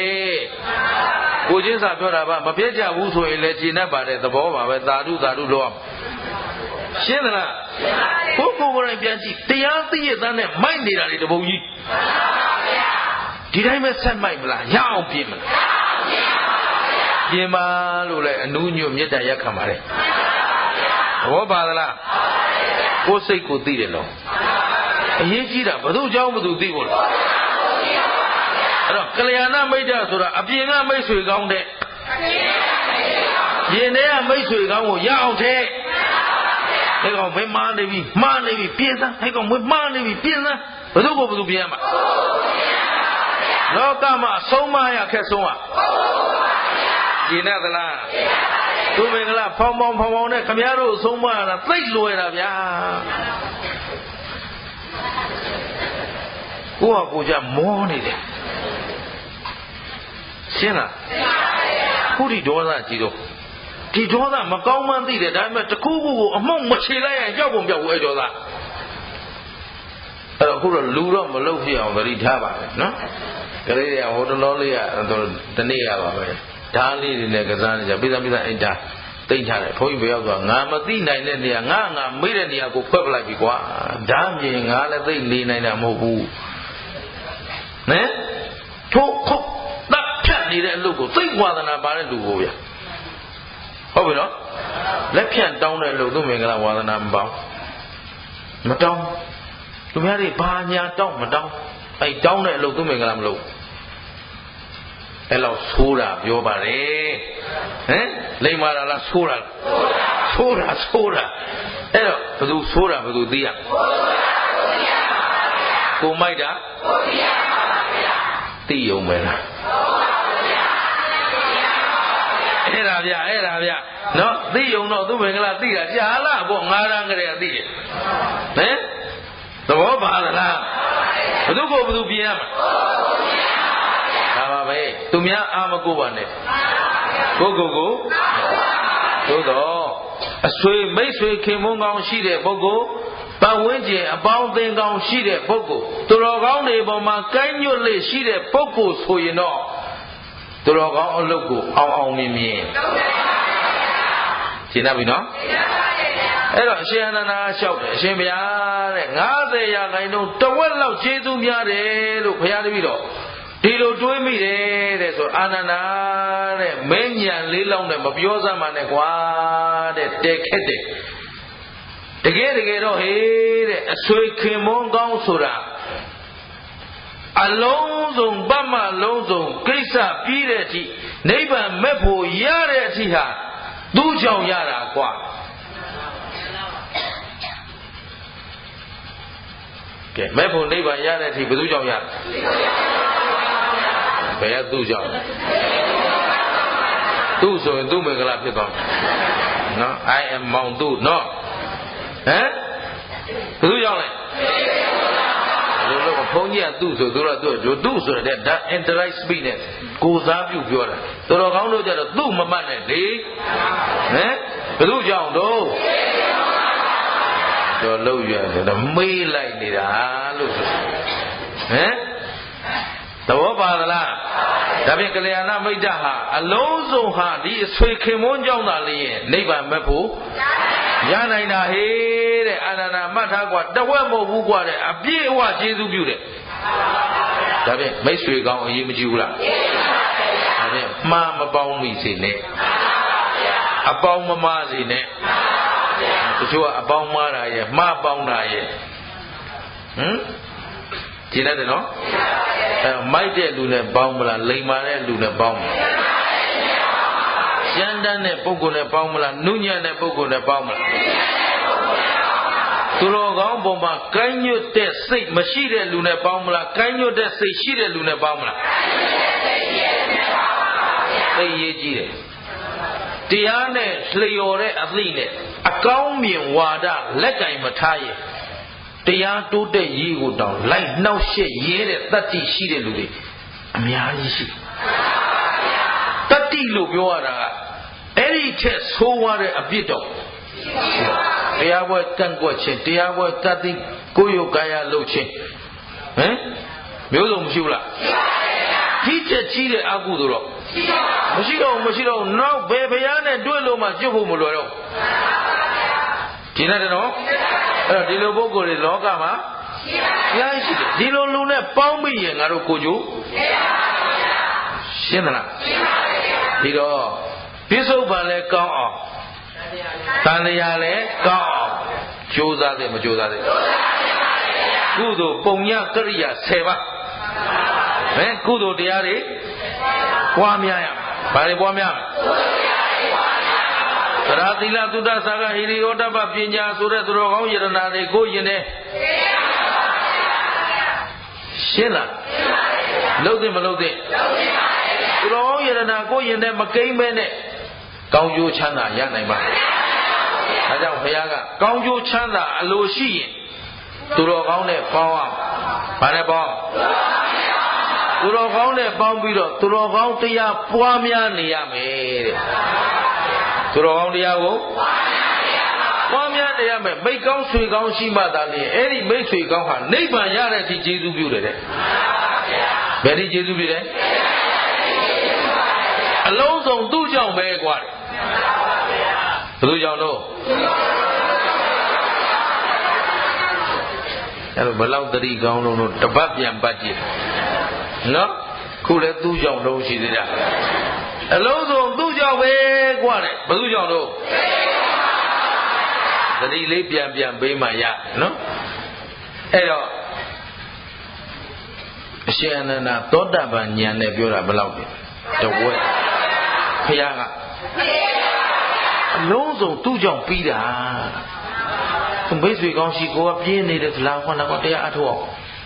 ကိုချင်းစာပြောတာပါမပြည့်ကြဘူးဆိုရင်လည်းကျင့်တတ်ပါတယ်သဘောပါပဲသာဓုလို့ရှင်းသလားကိုယ်တိုင်ပြန်ကြည့်တရားသိရတဲ့နဲ့မိုက်နေတာလေတပုံကြီးဒီတိုင်းပဲဆက်မိုက်မလားရအောင်ပြင်မလားပြင်ပါလို့လည်းအနုညွတ်မေတ္တာရက်ခံပါတယ်သဘောပါသလားကိုယ်စိတ်ကိုသိတယ်လို့အရေးကြီးတာဘယ်သူကြောင့်ဘယ်သူသိဖို့လဲအဲ့တော့ကလျာဏမိတ်တာဆိုတာအပြင်ကမိတ်ဆွေကောင်းတဲ့ပြင်ထဲကမိတ်ဆွေကောင်းကိုရအောင်တဲ့ဟဲ့ကောင်မင်းမားနေပြီမှားနေပြီပြင်စမ်းဟဲ့ကောင်မင်းမှားနေပြီပြင်စမ်းဘယ်သူကိုဘယ်သူပြင်ရမှာလောကမှာအဆုံးမရခက်ဆုံးอ่ะကျင်သလားသူမင်္ဂလာဖောင်းနဲ့ခမည်းတော်အဆုံးမရတာသိလွယ်တာဗျာကိုကြမောနေတယ်ရှင်းလားခုဒီဒေါသကြည့်တော့ဒီဒေါသမကောင်းမှန်းသိတယ်ဒါပေမဲ့တခုခုကိုအမှုန့်မချေလိုက်ရင်ကြောက်ကုန်ပြောက်ဘူးအဲ့ဒေါသအဲ့တော့ခုတော့လူတော့မလုပ်ဖြစ်အောင်သတိထားပါမယ်နော်ကလေးတွေကဟိုတလောလေးကတနေ့ရပါပဲဓာတ်လေးတွေနဲ့ကစားနေကြပိဿအဲ့ဒါတိတ်ထားတယ်ဘုန်းကြီးဘယ်ရောက်သွားငါမသိနိုင်တဲ့နေရာငါမေ့တဲ့နေရာကိုဖွက်ပလိုက်ပြီကွာဓာတ်မြင်ငါလည်းသိနေနိုင်တာမဟုတ်ဘူးနဲထိုးခုတ်တပ်ဖြတ်နေတဲ့အလုပ်ကိုသိဝါဒနာပါတဲ့လူကိုဗျဟုတ်ပြီနော်လက်ဖြန့်တောင်းတဲ့လူသူ့မင်္ဂလာဝါဒနာမပေါမတောင်းသူများတွေဘာညာတောင်းမတောင်းအဲ့တောင်းတဲ့အလုပ်သူ့မင်္ဂလာမလုပ်အဲ့လောက်ဆိုးတာပြောပါလေဟမ်လိမ္မာတာလားဆိုးတာဆိုးတာအဲ့တော့ဘယ်သူဆိုးတာဘယ်သူသိရကိုမိုက်တာသိရုံပဲလားအဲ့ဒါဗျနော်သိရုံတော့သူ့မင်္ဂလာသိတာကြာလားပေါ့ငါးရန်ကလေးကသိတယ်ဟမ်သဘောပါလားဘယ်သူကိုဘယ်သူပြင်ရမှာဒါပါပဲသူများအာမကိုပါနဲ့ကိုသို့တော့အဆွေမိတ်ဆွေခင်မုန်းကောင်းရှိတဲ့ပုဂ္ဂိုလ်ပတ်ဝန်းကျင်အပေါင်းအသင်းကောင်းရှိတဲ့ပုဂ္ဂိုလ်သူတော်ကောင်းတွေပေါ်မှာကိုင်းညွတ်လေရှိတဲ့ပုဂ္ဂိုလ်ဆိုရင်တော့သူတော်ကောင်းအလုပ်ကိုအောင်မြင်ရှင်းတတ်ပြီနော်အဲ့တော့အရှင်အနန္ဒာလျှောက်တယ်အရှင်ဘုရားတဲ့90ရာခိုင်နှုန်းတဝက်လောက်ကျေးဇူးများတယ်လို့ဘုရားတပည့်တော်ဒီလိုတွေးမိတယ်တဲ့ဆိုအာနန္ဒာတဲ့မင်းညာလေးလောင်းနဲ့မပြောစမ်းပါနဲ့ကွာတဲ့တဲခက်တယ်တကယ်တော့ဟေးတဲ့အဆွေခင်မုန်းကောင်းဆိုတာအလုံးစုံပတ်မလုံးစုံကိစ္စပြီးတဲ့အထိနိဗ္ဗာန်မဲ့ဖို့ရတဲ့အထိဟာသူ့ကြောင့်ရတာကွာကဲမဲ့ဖို့နိဗ္ဗာန်ရတဲ့အထိဘယ်သူကြောင့်ရဘယ်သူကြောင့်သူဆိုရင်သူ့မင်္ဂလာဖြစ်သွားမယ်နော် I am မောင်သူနော်ဟမ်ဘယ်သူကြောင့်လဲ ဘုန်းကြီးကသူ့ဆိုသူတို့သူ့ဆိုတဲ့ that interest speech နဲ့ကိုစားပြုပြောတာတော်တော်ကောင်းလို့ကြတော့သူ့မမှတ်နဲ့လေဟမ်ဘယ်သူကြောင့်တော့တော်လို့ရဆိုတော့မေးလိုက်နေတာလို့ဆိုဟမ်သဘောပါသလားဒါဖြင့်ကလျာဏမိတ်တဟာအလုံးစုံဟာဒီအဆွေခင်မွန်းကြောင့်သာလျင်နိဗ္ဗာန်မဲ့ဖို့ရနိုင်တာဟေးတဲ့အာနန္ဒမှတ်ထားกว่าတဝက်မဟုတ်ဘူးกว่าတဲ့အပြည့်အဝကျေးဇူးပြုတဲ့ဒါဖြင့်မိတ်ဆွေကောင်းအရေးမကြီးဘူးလားဒါဖြင့်မှားမပေါင်းမိစေနဲ့အပေါင်းမမားစေနဲ့တချို့ကအပေါင်းမားတာရဲ့မှားပေါင်းတာရဲ့ကြည့်လိုက်တယ်နော်မိုက်တဲ့လူနဲ့ပေါင်းမလားလိမ်မာတဲ့လူနဲ့ပေါင်းမလားရှမ်းတန်းတဲ့ပုဂ္ဂိုလ်နဲ့ပေါင်းမလားနုညံ့တဲ့ပုဂ္ဂိုလ်နဲ့ပေါင်းမလားသူတော်ကောင်းပုံမှာကိုင်းညွတ်တဲ့စိတ်မရှိတဲ့လူနဲ့ပေါင်းမလားကိုင်းညွတ်တဲ့စိတ်ရှိတဲ့လူနဲ့ပေါင်းမလားသိရေးကြည့်တယ်တရားနဲ့လျော်တဲ့အသည့်နဲ့အကောင်းမြင်ဝါဒလက်ကင်မထားရဲ့တရားတိုးတက်ရေးကိုတောင်လိုက်နှောက်ရှက်ရဲတဲ့တတ္တိရှိတဲ့လူတွေအများကြီးရှိတတ္တိလို့ပြောရတာကအဲ့ဒီထက်ဆိုးဝါးတဲ့အပြစ်တော့တရားပွဲကန့်ကွက်ခြင်းတရားပွဲကတိကိုယ်ယုတ်ကာယလုပ်ခြင်းဟမ်မျိုးစုံမရှိဘူးလားကြီးချက်ကြီးတဲ့အကုသိုလ်တော့မရှိတော့နောက်ဘယ်ဘုရားနဲ့တွေ့လို့မှကျွတ်ဖို့မလွယ်တော့ဒီနဲ့တော့အဲ့တော့ဒီလိုပုဂ္ဂိုလ်တွေလောကမှာရှိတယ်ဒီလိုလူနဲ့ပေါင်းပြီးရင်ငါတို့ကိုကျိုးရှင်းသလားဒီတော့ပြစ္ဆုတ်ပံလည်းကောင်းအောင်တန်လျာလည်းကောင်းအောင်ကြိုးစားတယ်မကြိုးစားတယ်ကုသိုလ်ပုံညကရိယာ10ပါးကုသိုလ်တရားတွေပွားများရဘာတွေပွားများသရသီလသုဒ္ဓသာဂဟိရိယောတပ္ပပညာဆိုတဲ့သူတော်ကောင်းယရနာတွေကိုယင်နေရှင်းလားလုံးသိမလုံးသိသူတော်ကောင်းယရနာကိုယင်နေမကိမ့်ပဲနဲ့ကောင်းကျိုးချမ်းသာရနိုင်ပါဒါကြောင့်ဘုရားကကောင်းကျိုးချမ်းသာအလိုရှိရင်သူတော်ကောင်းနဲ့ပေါင်းအောင်ဘာနဲ့ပေါင်းသူတော်ကောင်းနဲ့ပေါင်းပြီးတော့သူတော်ကောင်းတရားပွားများနေရမယ်တဲ့သူတော်ကောင်းတရားကိုပွားများနေရမယ်မိတ်ကောင်းဆွေကောင်းရှိမှသာလေအဲ့ဒီမိတ်ဆွေကောင်းဟာနိဗ္ဗာန်ရတဲ့အထိကျေးဇူးပြုတယ်တဲ့ဘယ်ဒီကျေးဇူးပြုတယ်အလုံးစုံသူ့ကြောင့်ပဲကွာဘယ်သူကြောင့်တော့အဲ့တော့ဘလောက်တတိကောင်းလုံးတို့တပတ်ပြန်ပတ်ကြည့်နော်ခုလည်းသူ့ကြောင့်လုံးရှိသေးတာအလုံးစုံသူ့ကြောင့်ပဲကွာတဲ့ဘယ်သူကြောင့်တော့တတိလေးပြန်ပေးမှရနော်အဲ့တော့အရှင်အနန္ဒသောတပန်ဉာဏ်နဲ့ပြောတာဘယ်လောက်လဲတဝက်ဖခင်ကအလုံးစုံသူ့ကြောင့်ပြီးတာမိတ်ဆွေကောင်းရှိကိုကပြင်းနေတဲ့သလားခွန်းတော့တရားအထောက်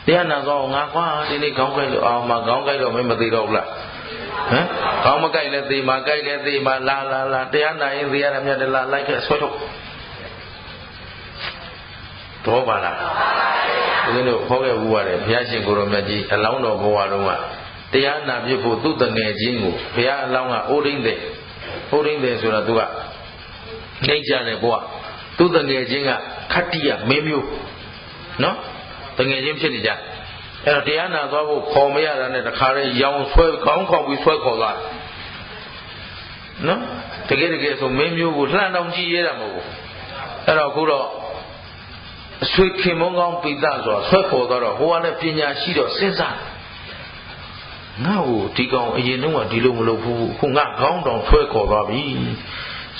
တရားနာကောင်းငါခွာဒီနေ့ခေါင်းကိုက်လို့အောင်မခေါင်းကိုက်တော့မသိတော့ဘူးလားဟမ်ခေါင်းမကိုက်လဲသေမှာကိုက်လဲသေမှာလာတရားနာရင်သေရတာမြတ်တလားလိုက်ခဲ့ဆွဲထုတ်တော့ပါလားဦးဇင်းတို့ခေါ်ခဲ့ဘူးရတယ်ဘုရားရှင်ကိုရောမြတ်ကြီးအလောင်းတော်ဘဝတုန်းကတရားနာပြဖို့သူ့တငယ်ချင်းကိုဘုရားအလောင်းကအိုးရင်းတယ်ဆိုတော့သူကနှိမ့်ကြတယ်ဘဝသူ့တငယ်ချင်းကခတ္တိယမင်းမျိုးနော်တငယ်ချင်းဖြစ်နေကြအဲ့တော့တရားနာသွားဖို့ခေါ်မရတာနဲ့တခါတည်းရောင်ဆွဲခေါင်းခေါက်ပြီးဆွဲခေါ်သွားနော်တကယ်ဆိုမင်းမျိုးကိုလှမ်းတောင်ကြည့်ရတာမဟုတ်ဘူးအဲ့တော့ခုတော့အဆွေခင်မုန်းကောင်းပိသဆိုတာဆွဲခေါ်သွားတော့ဟိုကလည်းပညာရှိတော့စဉ်းစားငါ့ကိုဒီကောင်အရင်တုန်းကဒီလိုမလုပ်ဘူးခုငါခေါင်းတောင်ဆွဲခေါ်သွားပြီ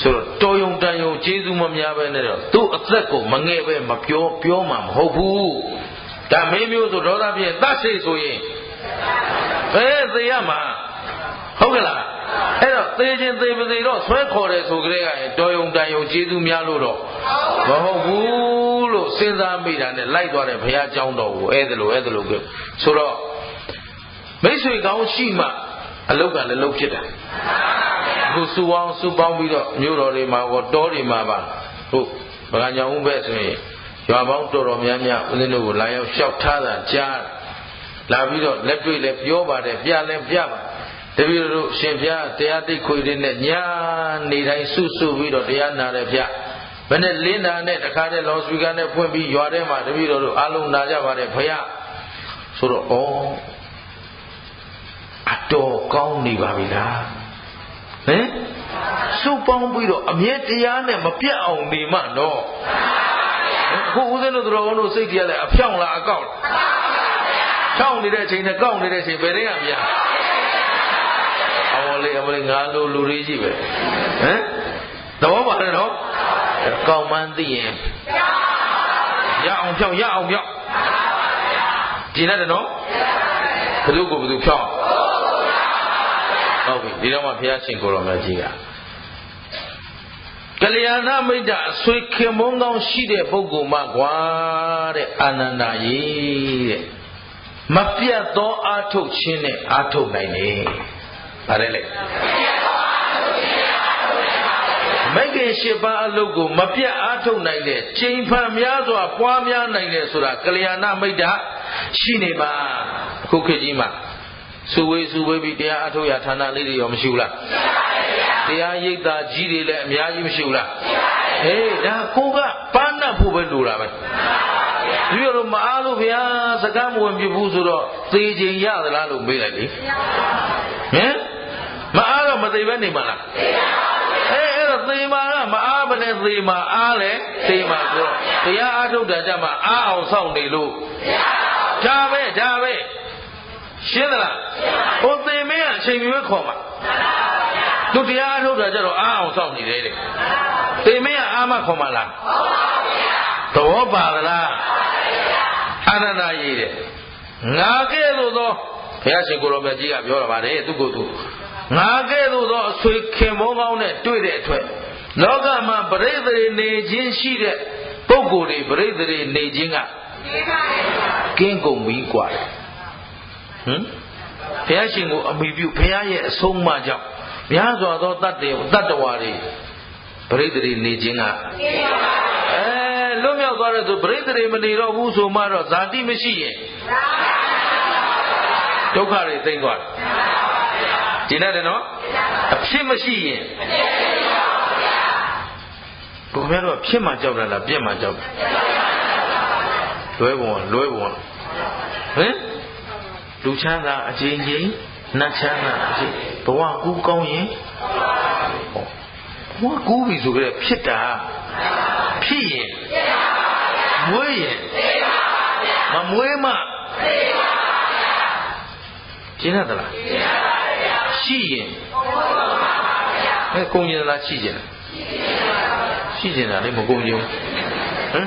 ဆိုတော့တော်ယုံတန်ယုံကျေးဇူးမများပဲနဲ့တော့သူ့အသက်ကိုမငဲ့ပဲမပြောမှမဟုတ်ဘူးဒါမင်းမျိုးဆိုဒေါသဖြင့်တတ်စေဆိုရင်သေရမှာဟုတ်ကလားအဲ့တော့သေခြင်းသေပါစေတော့ဆွဲခေါ်တယ်ဆိုကြတဲ့ကတော်ယုံတန်ယုံကျေးဇူးများလို့တော့မဟုတ်ဘူးလို့စဉ်းစားမိတာနဲ့လိုက်သွားတယ်ဘုရားကျောင်းတော်ကိုအဲ့ဒါလိုကဆိုတော့မိတ်ဆွေကောင်းရှိမှအလုတ်ကလည်းလုတ်ဖြစ်တယ်ခုစုပေါင်းပြီးတော့မြို့တော်တွေမှာကောတောတွေမှာပါဟုတ်ဗကညောင်ဦးပဲဆိုရင်ရွာပေါင်းတော်များများဦးဇင်းတို့ကိုလာရောက်လျှောက်ထားတာကြား လာပြီးတော့လက်တွေ့လဲပြောပါတယ်ပြလဲပြပါတပည့်တို့ရှင်ဖျားတရားတိတ်ခွေတွေနဲ့ညာနေတိုင်းစုပြီးတော့တရားနာတယ်ဗျဘယ်နဲ့လင်းတာနဲ့တခါတည်းလောစပီကာနဲ့ဖွင့်ပြီးရွာထဲမှာတပည့်တို့အားလုံးနာကြပါတယ်ဖျားဆိုတော့ဩအတော်ကောင်းနေပါပြီလားဟင်စုပေါင်းပြီးတော့အမြဲတရားနဲ့မပြတ်အောင်နေမှတော့ခုဦးဇင်းတို့တော်ကောင်းတို့စိတ်တရားလဲအဖြောင်းလားအကောက်လားဖြောင်းနေတဲ့အချိန်နဲ့ကောက်နေတဲ့အချိန်ဘယ်တည်းကများအမလေးငါလိုလူတွေကြီးပဲဟမ်သဘောပါတယ်နော်ကောက်မှန်းသိရင်ရအောင်ဖြောင်းရအောင်ဖြောင်းကြည်ရတယ်နော်ဘယ်သူကိုဘယ်သူဖြောင်းဟုတ်ပြီဒီတော့မှဘုရားရှင်ကိုယ်တော်မြတ်ကြီးကလျာဏမိတ်္တအဆွေခင်မုန်းကောင်းရှိတဲ့ပုဂ္ဂိုလ်မှကွာတဲ့အာနန္ဒာကြီးတဲ့မပြတ်သောအာထုတ်ခြင်းနဲ့အာထုတ်နိုင်တယ်ဗါတယ်လေမိတ်ကင်၈ပါးအလုပ်ကိုမပြတ်အာထုတ်နိုင်တဲ့ချိန်ဖန်များစွာပွားများနိုင်တယ်ဆိုတာကလျာဏမိတ်္တရှိနေပါခုခေတ်ကြီးမှာစုဝေးပြီးတရားအထုတ်ရဌာနလေးတွေရောမရှိဘူးလားတရားရိပ်သာကြီးတွေလည်းအများကြီးမရှိဘူးလားဟေးဒါကိုကပန်းတတ်ဖို့ပဲလိုတာပဲဒီလိုမအားလို့ဗျာစကားမဝင်ပြဘူးဆိုတော့သေခြင်းရသလားလို့မေးလိုက်လေဟင်မအားတော့မသိပဲနေမှာလားအဲ့တော့သေမာကမအားဘနဲ့သေမာအားလဲသေမာဆိုတော့တရားအထုတ်တာကြမှာအားအောင်စောင့်နေလို့ဒါပဲရှင်းသလားဟိုသေမင်းကအချိန်မျိုးခေါ်မှာသူတရားထုတ်တာကြတော့အားအောင်စောင့်နေတယ်တဲ့သေမင်းကအားမခေါ်မှာလားသဘောပါလားအာနန္ဒာကြီးတဲ့ငါကဲ့သို့သောဘုရားရှင်ကိုယ်တော်မြတ်ကြီးကပြောတာပါတယ်သူကိုယ်သူငါကဲ့သို့သောအဆွေခင်မုန်းကောင်းနဲ့တွေ့တဲ့အတွက်လောကမှာပရိသေတွေနေခြင်းရှိတဲ့ပုဂ္ဂိုလ်တွေပရိသေတွေနေခြင်းကကင်းကုန်ပြီกว่าဟမ်ဘုရားရှင်ကိုအမိပြုဘုရားရဲ့အဆုံးအမကြောင့်များစွာသောတတ္တဝါတွေပရိသေတွေနေခြင်းကလွတ်မြောက်သွားတဲ့သူပရိသေတွေမနေတော့ဘူးဆိုမှတော့ဇာတိမရှိရင်ဒုက္ခတွေသိမ့်သွားတယ်ဒီနဲ့တယ်နော်အဖြစ်မရှိရင်ဘုရားတို့ဖြစ်မှကြောက်တယ်လားပြက်မှကြောက်တယ်လွဲပုံဟင်လူချမ်းသာအချင်းချင်းနတ်ချမ်းသာအချင်းဘဝကူးကောင်းရင်ဘဝကူးပြီဆိုကြတဲ့ဖြစ်တာဖြစ်ရင်မွေးရင်မမွေးမှရှင်းသလားရှိရင်ကုန်ရင်လားရှိရင်လည်းမကုန်ရင်ဟမ်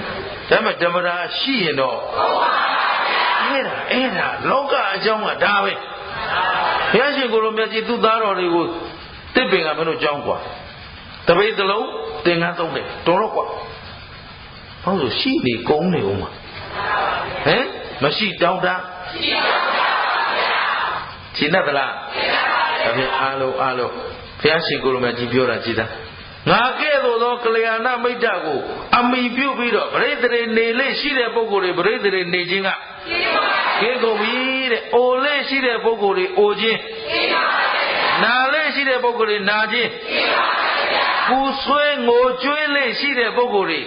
ဒါမှဓမ္မရာရှိရင်တော့အဲ့ဒါလောကအကြောင်းကဒါပဲဘုရားရှင်ကိုယ်တော်မြတ်ကြီးသူ့သားတော်တွေကိုတစ်ပင်ကမင်းတို့ကြောင်းกว่าတပိတ်တလုံးသင်္ကန်းသုံးတယ်တော်တော့กว่าဘာလို့ရှိနေကုန်းနေဦးမှာဟမ်မရှိတောင်းတရှိပါဗျာရှင်းသလားဒါဖြင့်အားလုံးဘုရားရှင်ကိုယ်တော်မြတ်ကြီးပြောတာကြည်သားငါကဲ့သို့သောကလျာဏမိတ်္တကိုအမိပြုပြီးတော့ပရိသေတွေနေလေရှိတဲ့ပုဂ္ဂိုလ်တွေပရိသေတွေနေခြင်းကကဲကုန်ပြီတဲ့။အိုလေရှိတဲ့ပုဂ္ဂိုလ်တွေအိုခြင်းနာလေရှိတဲ့ပုဂ္ဂိုလ်တွေနာခြင်းပူဆွေးငိုကြွေးလေရှိတဲ့ပုဂ္ဂိုလ်တွေ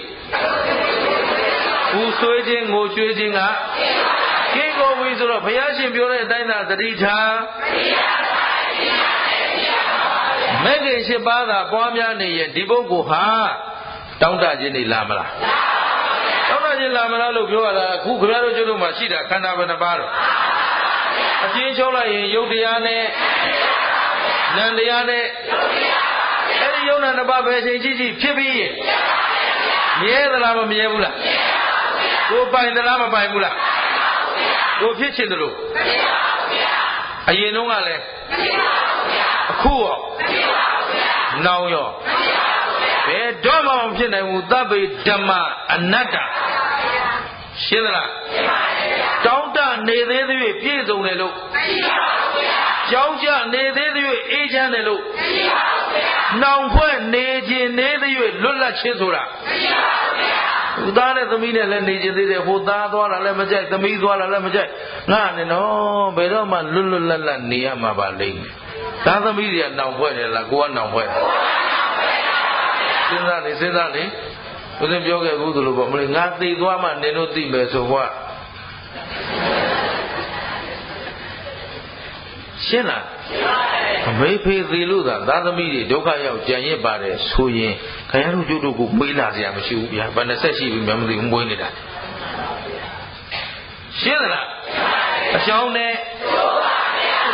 ပူဆွေးခြင်းငိုကြွေးခြင်းကကဲကုန်ပြီဆိုတော့ဘုရားရှင်ပြောတဲ့အတိုင်းသာသတိထားမဂ္ဂင်၈ပါးသာပွားများနေရင်ဒီပုဂ္ဂိုလ်ဟာတောင်းတခြင်းနေလာမလားတောင်းတခြင်းလာမလားလို့ပြောရတာအခုခင်ဗျားတို့ကျုပ်တို့မှာရှိတာခန္ဓာဘယ်နှပါးတော့အချင်းချုပ်လိုက်ရင်ယုတ်တရားနဲ့နံတရားနဲ့အဲ့ဒီယုတ်နာနှစ်ပါးပဲအချိန်ကြီးဖြစ်ပြီးရင်မြဲသလားမမြဲဘူးလားကိုပိုင်သလားမပိုင်ဘူးလားကိုဖြစ်ချင်တယ်လို့အရင်တုန်းကလည်းအခုရောနောင်ရောဘယ်တော့မှမဖြစ်နိုင်ဘူးသဗ္ဗေဓမ္မအနတ္တရှင်းသလားတောင်းတနေသေးသေးပြည့်စုံတယ်လို့ကြောင်းကြနေသေးသေးအေးချမ်းတယ်လို့နောင်ဖွဲ့နေခြင်းနေသေးလွတ်လပ်ခြင်းဆိုတာ သားနဲ့သမီးနဲ့လည်းနေကျင်သေးတယ်ဟိုသားသွားတာလည်းမကြိုက်သမီးသွားတာလည်းမကြိုက်ငါနဲ့နော်ဘယ်တော့မှလွတ်လွတ်လပ်လပ်နေရမှာပါလိမ့်မယ်သားသမီးတွေကနောင်ဖွဲ့တယ်လားကိုကနောင်ဖွဲ့တယ်စဉ်းစားလေစဉ်းစားလေဦးဇင်းပြောခဲ့ဘူးသူလိုပေါ့မလို့ငါသိသွားမှနင်တို့သိမယ်ဆိုတော့ရှင်းလားအမေဖေးသေးလို့သာသားသမီးတွေဒုက္ခရောက်ကြံရစ်ပါတယ်ဆိုရင်ခရတို့ကျုပ်တို့ကိုမွေးလာစရာမရှိဘူးဗျာဘယ်နဲ့ဆက်ရှိပြီမှမသိဘူးမွေးနေတာရှင်းသလားအကြောင်းနဲ့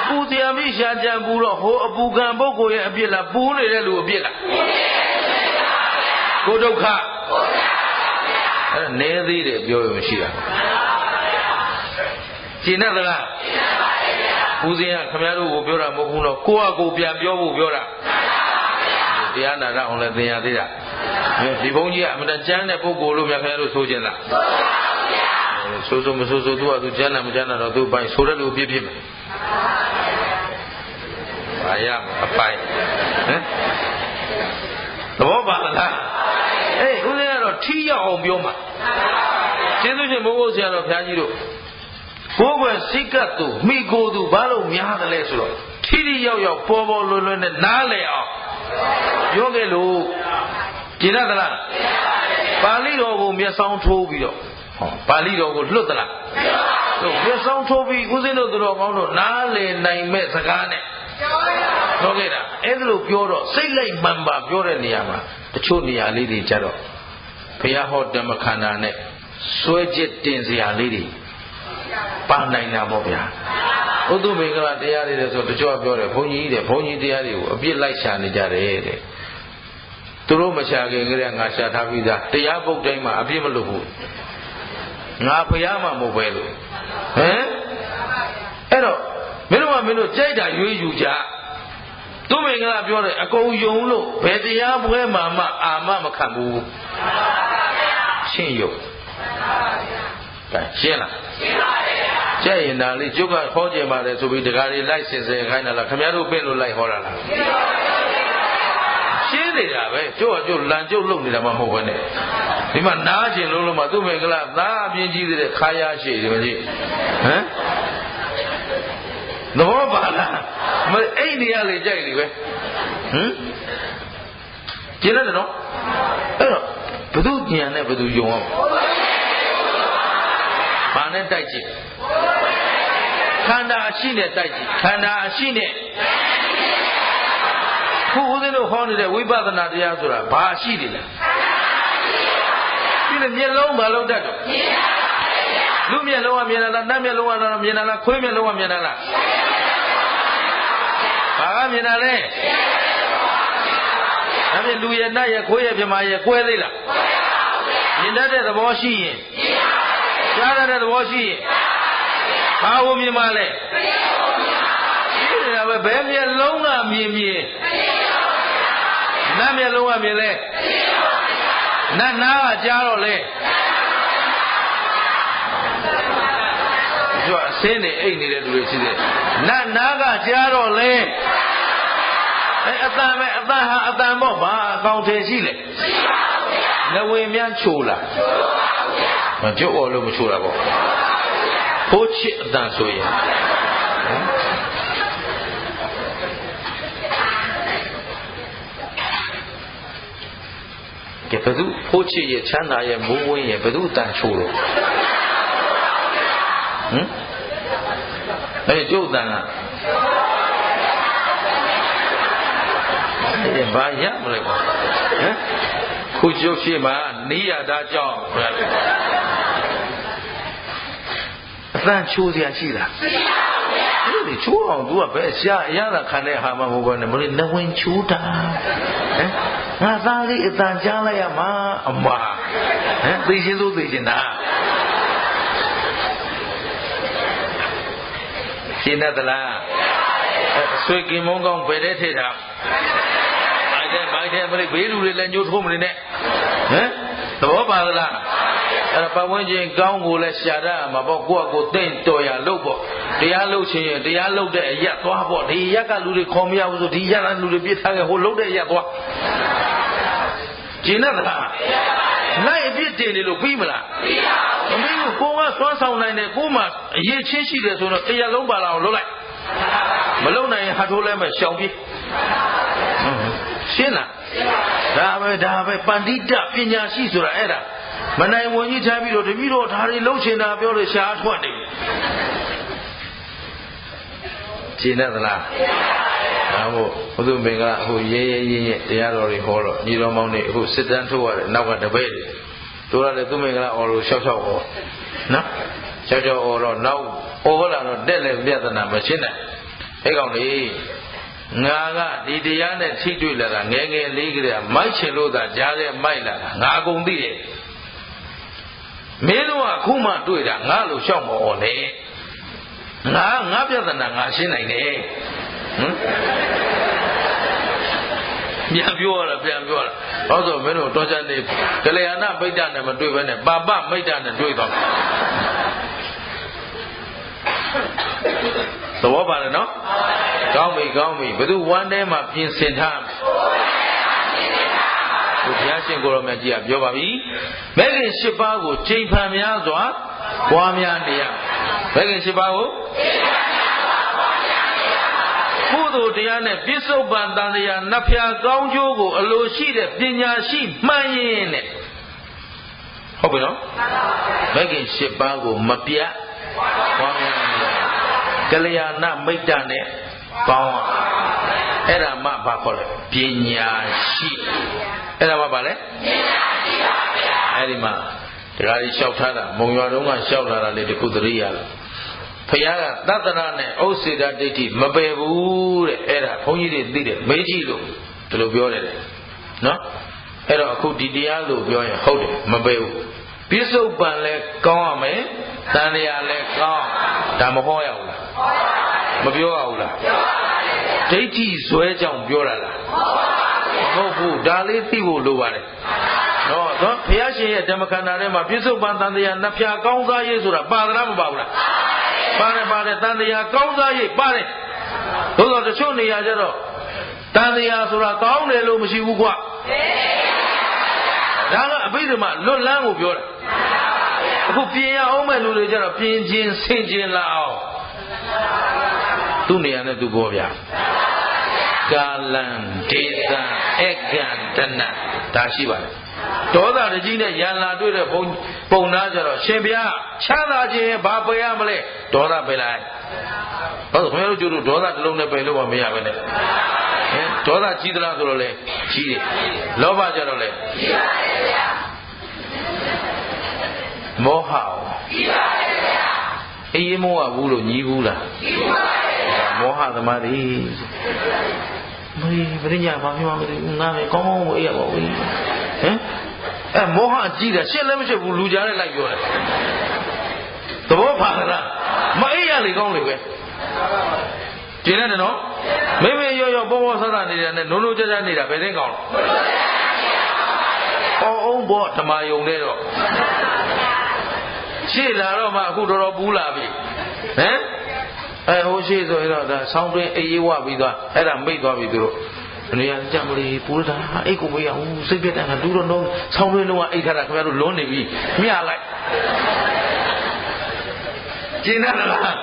ပူတရားမိရှာကြံပူတော့ဟိုအပူခံပုဂ္ဂိုလ်ရဲ့အပြစ်လားပူနေတဲ့လူအပြစ်လားကိုဒုက္ခအဲ့ဒါနည်းသေးတယ်ပြောရင်ရှိတာရှင်းသလားဦးဇင်းကခင်ဗျားတို့ကိုပြောတာမဟုတ်ဘူးတော့ကိုယ့်အကိုပြန်ပြောဖို့ပြောတာတရားနာရအောင်လည်းသင်ရသေးတာဒီဘုန်းကြီးကအမှန်တန်ကျမ်းတဲ့ပုဂ္ဂိုလ်လို့များခင်ဗျားတို့ဆိုကြလားဆိုမဆိုသူကသူကျမ်းနာမကျမ်းနာတော့သူ့ပိုင်းဆိုတဲ့လူပြည့်ပြည့်မယ်ဘာရအပိုင်းဟမ်သဘောပါလားအေးဦးဇင်းကတော့ထီးရောက်အောင်ပြောမှာကျေးဇူးရှင်ဘုန်းဘုရားဆရာတော်ဘုရားကြီးတို့ကိုယ်ပဲစိတ်ကပ်သူမိကိုယ်သူဘာလို့များတယ်လဲဆိုတော့ထီးထီးရောက်ရောက်ပေါ်ပေါ်လွယ်လွယ်နဲ့နားလည်အောင်ပြောခဲ့လို့ကြည်ရသလားပါဠိတော်ကိုမျက်စောင်းထိုးပြီးတော့ဟောပါဠိတော်ကိုလွတ်သလားတို့မျက်စောင်းထိုးပြီးဦးဇင်းတို့တော်ကောင်းတို့နားလည်နိုင်မဲ့စကားနဲ့ပြောခဲ့တာအဲ့ဒါလို့ပြောတော့စိတ်လိုက်မှန်ပါပြောတဲ့နေရာမှာတချို့နေရာလေးတွေကြတော့ဘုရားဟောဓမ္မခန္ဓာနဲ့စွဲကျစ်တင်စရာလေးတွေပါနိုင်တာပေါ့ဗျာဥဒ္ဓမင်္ဂလာတရားတွေဆိုတချို့ပြောတယ်ဘုန်းကြီးတဲ့ဘုန်းကြီးတရားတွေကိုအပြစ်လိုက်ရှာနေကြတယ်တဲ့သူတို့မရှာခင်ကလေးငါရှာထားပြီးသားတရားပုတ်တိုင်းမှာအပြစ်မလုပ်ဘူးငါဘုရားမှမဟုတ်ပဲလို့ဟမ်အဲ့တော့မင်းတို့ကြိုက်တာရွေးယူကြသူမင်္ဂလာပြောတယ်အကုန်ယုံလို့ဘယ်တရားပွဲမှာမှအာမမခံဘူးရှင်းယုံကဲရှင်းလားရှင်းပါပြီကြည့်ရင်ဒါလေးကျုပ်ကဟောကြပါတယ်ဆိုပြီးတကားလေးလိုက်စင်စင်ခိုင်းတာလားခင်ဗျားတို့ပင့်လို့လိုက်ဟောတာလားရှင်းနေတာပဲကျုပ်ကလန်ကျုပ်လုံနေတာမှမဟုတ်ဘဲနဲ့ဒီမှာနားကျင်လို့မှသူမင်္ဂလာသားအပြင်းကြီးတဲ့ခါရရှိတယ်မကြီးဟမ်သဘောပါလားမအဲ့ဒီရလေကြိုက်လေပဲဟမ်ကျင်းတယ်နော်အဲ့တော့ဘသူဉာဏ်နဲ့ဘသူယုံအောင်ဘာနဲ့တိုက်ကြည့်ခန္ဓာအရှိနဲ့တိုက်ကြည့်ခန္ဓာအရှိနဲ့ခုဦးဇင်းတို့ဟောနေတဲ့ဝိပဿနာတရားဆိုတာဘာရှိတယ်လဲဒီမျက်လုံးဘာလို့တတ်တော့လူမျက်လုံးကမြင်တာလားနတ်မျက်လုံးကမြင်တာလားခွေးမျက်လုံးကမြင်တာလားဘာကမြင်တာလဲဒါဖြင့်လူရဲ့နတ်ရဲ့ခွေးရဲ့ပြမရဲ့ကွဲသေးလားမြင်တတ်တဲ့သဘောရှိရင်ကြားတဲ့သဘောရှိရင်ဘာကိုမြင်ပါလဲဒီနေတာပဲဘယ်မျက်လုံးကမြင်နတ်မျက်လုံးကမြင်လဲနတ်နာကကြားတော့လဲကျွတ်အစင်းနေအိတ်နေတဲ့လူတွေရှိတယ်နတ်နာကကြားတော့လဲအတန်ပဲအတန်ဟာအတန်ပေါ့ဘာအကောင်ထည်ရှိလဲငွေများချိုလားမကြုတ်အောင်လို့မချိုတာပေါ့ဖိုးချစ်အတန်ဆိုရင်ကဲဘယ်သူဖိုးချစ်ရဲ့ချမ်းသာရဲ့မိုးဝင်းရဲ့ဘယ်သူအတန်ချိုလို့ဟမ်အဲ့ကျုပ်တန်ကဘာရမလဲဟမ်ခုကျုပ်ရှိမှနီးရတာကြောင့်အတန်ချိုးစရာရှိလားဒီချိုးအောင် तू ကပဲရှားရတာခံတဲ့ဟာမှမဟုတ်ဘူးနဲ့မလို့နဝင်ချိုးတာဟမ်ငါသားလေးအတန်ကြားလိုက်ရမှာအမဟမ်သိချင်းသိချင်တာရှင်းတတ်သလားဆွေကင်မုန်းကောင်းဘယ်တဲ့ထိတာမိုက်တဲ့မလေးဘေးလူတွေလည်းညှို့ထိုးမနေနဲ့ဟမ်သဘောပါသလားအဲ့ပတ်ဝန်းကျင်ကောင်းကိုလည်းရှာတတ်မှာပေါ့ကိုယ့်အကိုသိမ့်တော်ရလုပ်ပေါ့တရားလုပ်ချင်ရင်တရားလုပ်တဲ့အရက်သွားပေါ့ဒီရက်ကလူတွေခေါ်မရဘူးဆိုဒီရက်ကလူတွေပြစ်ထားခဲ့ဟိုလုပ်တဲ့အရက်သွားကျင်တတ်သလား လိုက်အပြစ်တင်နေလို့ပြီးမလားမပြီးဘူးကိုကစွမ်းဆောင်နိုင်တယ်ကိုမှအရေးချင်းရှိတယ်ဆိုတော့တရားလုံးပါလာအောင်လုပ်လိုက်မလုပ်နိုင်ရင်ဟာထိုးလဲမဲ့ရှောင်ပြေးရှင်းလားဒါပဲပန္တိတပညာရှိဆိုတာအဲ့ဒါမနိုင်ဝင်ကြီးထားပြီးတော့တပည့်တော်ဒါတွေလုံးချင်တာပြောလို့ရှားထွက်နေရှင်းတယ်သလားဒါမို့ဘုသူမင်္ဂလာအခုရဲတရားတော်တွေဟောတော့ညီတော်မောင်တွေအခုစစ်တမ်းထုတ်ရတယ်နောက်ကတပည့်တွေတို့ရတယ်သူမင်္ဂလာအော်လို့ရှောက်ဟောနော်ရှောက်အော်တော့နောက်ဟောလာတော့တက်လေပြဿနာမရှင်းနိုင်အဲ့ကောင်လေးငါကဒီတရားနဲ့ထိတွေ့လာတာငယ်လေးကလေးမိုက်ချင်လို့သာကြားတဲ့မိုက်လာတာငါအကုန်သိတယ်မင်းတို့ကခုမှတွေ့တာငါလို့ရှောက်မအော်နဲ့ငါပြဿနာငါရှင်းနိုင်တယ်ပြန်ပြောရဟောဆိုမင်းတို့တော်ချန်နေကလျာဏပိဋ္ဌနဲ့မတွေ့ဘဲနဲ့ပါပမိတ်္တနဲ့တွေ့တော့သဘောပါတယ်နော်ကောင်းပြီဘယ်သူဝမ်းထဲမှာပြင်ဆင်ထားဘုရားရှင်ကိုရောမြတ်ကြီးကပြောပါပြီမဲခင်၈ပါးကိုချိန်ဖန်များစွာပွားများနေရမဲခင်၈ပါးကိုကုသိုလ်တရားနဲ့ပြစ္ဆုတ်ပန်တန်တရားနတ်ဖျားကောင်းကျိုးကိုအလိုရှိတဲ့ပညာရှိမှန်ရင်နဲ့ဟုတ်ပြီနော်မဲခင်၈ပါးကိုမပြတ်ပွားများနေရကလျာဏမိတ်္တနဲ့ကောင်းအဲ့ဒါမှဘာခေါ်လဲပညာရှိအဲ့ဒါမှဘာလဲပညာရှိပါဗျာအဲ့ဒီမှာတရားကြီးလျှောက်ထားတာမုံရွာတုန်းကလျှောက်လာတာလေတခုသတိရလို့ဖခင်ကသတ္တရနဲ့ဥစ္စေတဒိဋ္ဌိမပယ်ဘူးတဲ့အဲ့ဒါဘုန်းကြီးတွေသိတယ်မေးကြည့်လို့ဒီလိုပြောတယ်နော်အဲ့တော့အခုဒီတရားလို့ပြောရင်ဟုတ်တယ်မပယ်ဘူးပြစ္ဆုတ်ပံလဲကောင်းရမယ်တန်တရားလဲကောင်းဒါမဟောရဘူးလားမပြောရဘူးလားဒိဋ္ဌိဇွဲကြောင့်ပြောတာလားမဟုတ်ဘူးဒါလေးသိဖို့လိုပါတယ်နော်ဘုရားရှင်ရဲ့ဓမ္မခန္ဓာထဲမှာပြစ္ဆုတ်ပံတန်တရားနှဖျားကောင်းစားရေးဆိုတာပါသလားမပါဘူးလားပါတယ်တန်တရားကောင်းစားရေးပါတယ်သို့တော့တချို့နေရာကျတော့တန်တရားဆိုတာကောင်းတယ်လို့မရှိဘူးကွာဒါကအဘိဓမ္မာလွတ်လန်းကိုပြောတာအခုပြင်ရအောင်မဲ့လူတွေကျတော့ပြင်ချင်းဆင်ချင်းလာအောင်သူ့နေရာနဲ့သူပြောဗျာကာလံဒေသံဧကံတဏဒါရှိပါတယ်ဒေါသတကြီးနဲ့ရန်လာတွေ့တဲ့ပုံနာကြတော့ရှင်ဗျာချမ်းသာခြင်းဘာပယ်ရမလဲဒေါသပယ်လိုက်ဟုတ်ခင်ဗျားတို့ကျတို့ဒေါသတစ်လုံးနဲ့ပယ်လို့မရပဲနဲ့ဒေါသကြီးသလားဆိုတော့လေကြီးတယ်လောဘကြတော့လေကြီးပါတယ်ဗျာမောဟကြီးပါတယ်ဗျာအေးမောဟဘူးလို့ညီးဘူးလားညီးပါတယ်မောဟသမားတွေမေးပြညာဘာဖြစ်မှမသိဘူးငါပဲကောင်းကောင်းအေးရပါဘူးမောဟကြီးတယ်ရှင်းလည်းမရှိဘူးလူကြားနဲ့လိုက်ပြောတယ်သဘောပါလားမအေးရလေကောင်းလေပဲကျင်းတယ်နော်မိမိရောပေါ်ဆဆနေတာနဲ့နိုးနိုးကြကြနေတာဘယ်သိကောင်းလဲအောင်ဘောဓမ္မယုံနဲ့တော့ရှေ့လာတော့မှအခုတော်ပူးလာပြီဟိုရှိဆိုရင်တော့ဒါဆောင်းတွင်းအေးအေးဝပြီးသွားအဲ့ဒါမိတ်သွားပြီသူတို့နေရာကြမလေးပူတာအိတ်ကိုမရဘူးစိတ်ပြတ်တာကလူတော့တော့ဆောင်းတွင်းလုံးကအိတ်ထားတာခင်ဗျားတို့လွန်းနေပြီမြလိုက်ကျင်းတယ်လား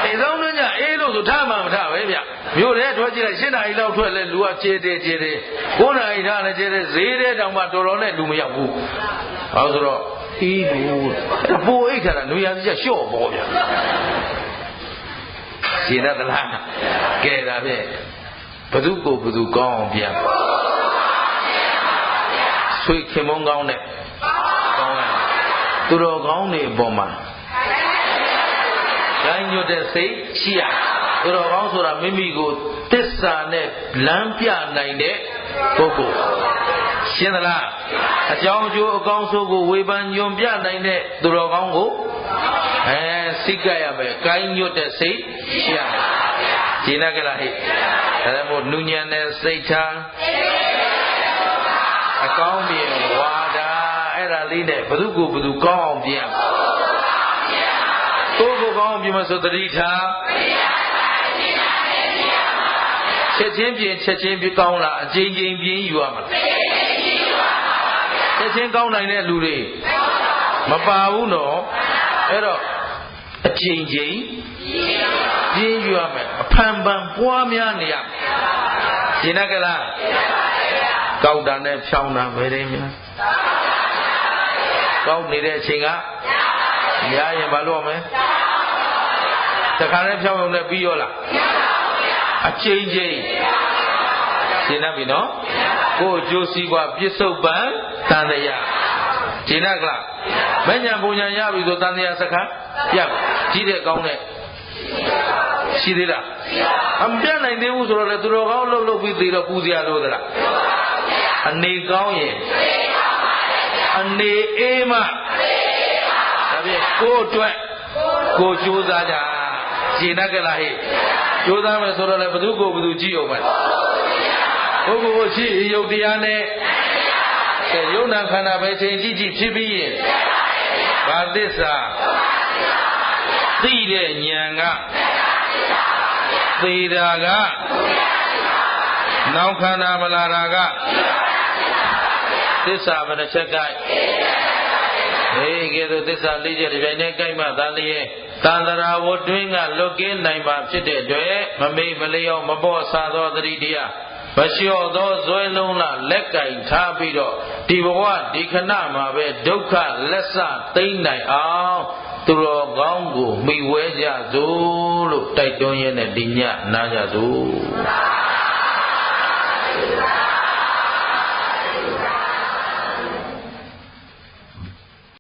အိမ်ဆောင်တွင်းကအေးလို့ဆိုထားမှမထားပဲဗျမြို့ထဲထွက်ကြည့်လိုက်7နာရီလောက်ထွက်လဲလူကခြေတယ်9နာရီထားလဲခြေတယ်ဈေးထဲတောင်မှတော်တော်နဲ့လူမရောက်ဘူးဟောဆိုတော့အေးလို့ပူအိတ်ထားတာနေရာကြီးကလျှော့ပေါ်ဗျရှင်းတယ်လားကဲဒါဖြင့်ဘသူကိုဘသူကောင်းအောင်ပြန်ဆွေခင်မုန်းကောင်းတဲ့ကောင်းတယ်သူတော်ကောင်းတွေအပေါ်မှာကိုင်းညွတ်တဲ့စိတ်ရှိရသူတော်ကောင်းဆိုတာမိမိကိုသစ္စာနဲ့လမ်းပြနိုင်တဲ့ပုဂ္ဂိုလ်ရှင်းသလားအကြောင်းအကျိုးအကောင်းဆုံးကိုဝေဖန်ညွန်ပြနိုင်တဲ့သူတော်ကောင်းကိုစိတ်ကရပဲကိုင်းညွတ်တဲ့စိတ်ရှိရရှင်းတယ်ကြလားဟဲ့ဒါမို့နုညံတဲ့စိတ်ထားအကောင်းမြင်ဝါဒအဲ့ဒါလေးနဲ့ဘသူကိုဘသူကောင်းအောင်ပြင်ကိုယ်ကောင်းအောင်ပြင်မဆိုတတိထားချက်ချင်းပြင်ကောင်းလားအချိန်ချင်းပြင်ယူရမှာချက် ချင်းကောင်းနိုင်တဲ့လူတွေမပါဘူးနော်အဲ့တော့အချိန်ချင်းပြင်းယူရမယ်အဖန်ဖန်ပွားများနေရမယ်ရှင်းကလားကောက်တာနဲ့ဖြောင်းတာပဲတယ်များကောက်နေတဲ့အချိန်ကရရင်ဘာလို့ရမလဲတခါနဲ့ဖြောင်းရုံနဲ့ပြီးရောလားအချိန်ချင်းရှင်းပြီနော်ကိုယ်ကျိုးစီးပွားပြစ္ဆုတ်ပံတန်တရားရှင်းကလားမဉ္ဇဉ်ပူညာရပြီဆိုတန်တရားစခန်းပြတ်ကြီးတဲ့ကောင်းတဲ့ရှိသေးလားအပြတ်နိုင်သေးဘူးဆိုတော့လေသူတော်ကောင်းလှုပ်လှုပ်ပြီးသေးတော့ပူစရာလို့သလားအနေကောင်းရင်အနေအေးမှဒါဖြင့်ကိုယ်အတွက်ကိုကြိုးစားကြရှင်းကလားဟဲ့ကြိုးစားမယ်ဆိုတော့လေဘသူကိုဘသူကြည့်အောင်မယ်ပုဂ္ဂိုလ်ကိုရှိယုတ်တရားနဲ့ယုံနာခန္ဓာပဲချိန်ကြည့်ကြည့်ဖြစ်ပြီးရင်ဘာသစ္စာသိတဲ့ဉာဏ်ကသေတာကနောက်ခန္ဓာမလာတာကသစ္စာဘယ်နှချက်ကဲဟေးကဲတော့သစ္စာ၄ချက်ဒီပိုင်းနဲ့ကြိုက်မှသာလျက်တန္တရာဝတွင်းကလွတ်ကင်းနိုင်ပါဖြစ်တဲ့အတွက်မမေ့မလျော့မပေါ့ဆာသောသတိတရားမလျှော့သောဇွဲလုံးလားလက်ကင်ထားပြီးတော့ဒီဘဝဒီခဏမှာပဲဒုက္ခလက်စသိမ့်နိုင်အောင်သူတော်ကောင်းကိုမိဝဲကြစို့လို့တိုက်တွန်းရင်းနဲ့ဒီညနားကြစို့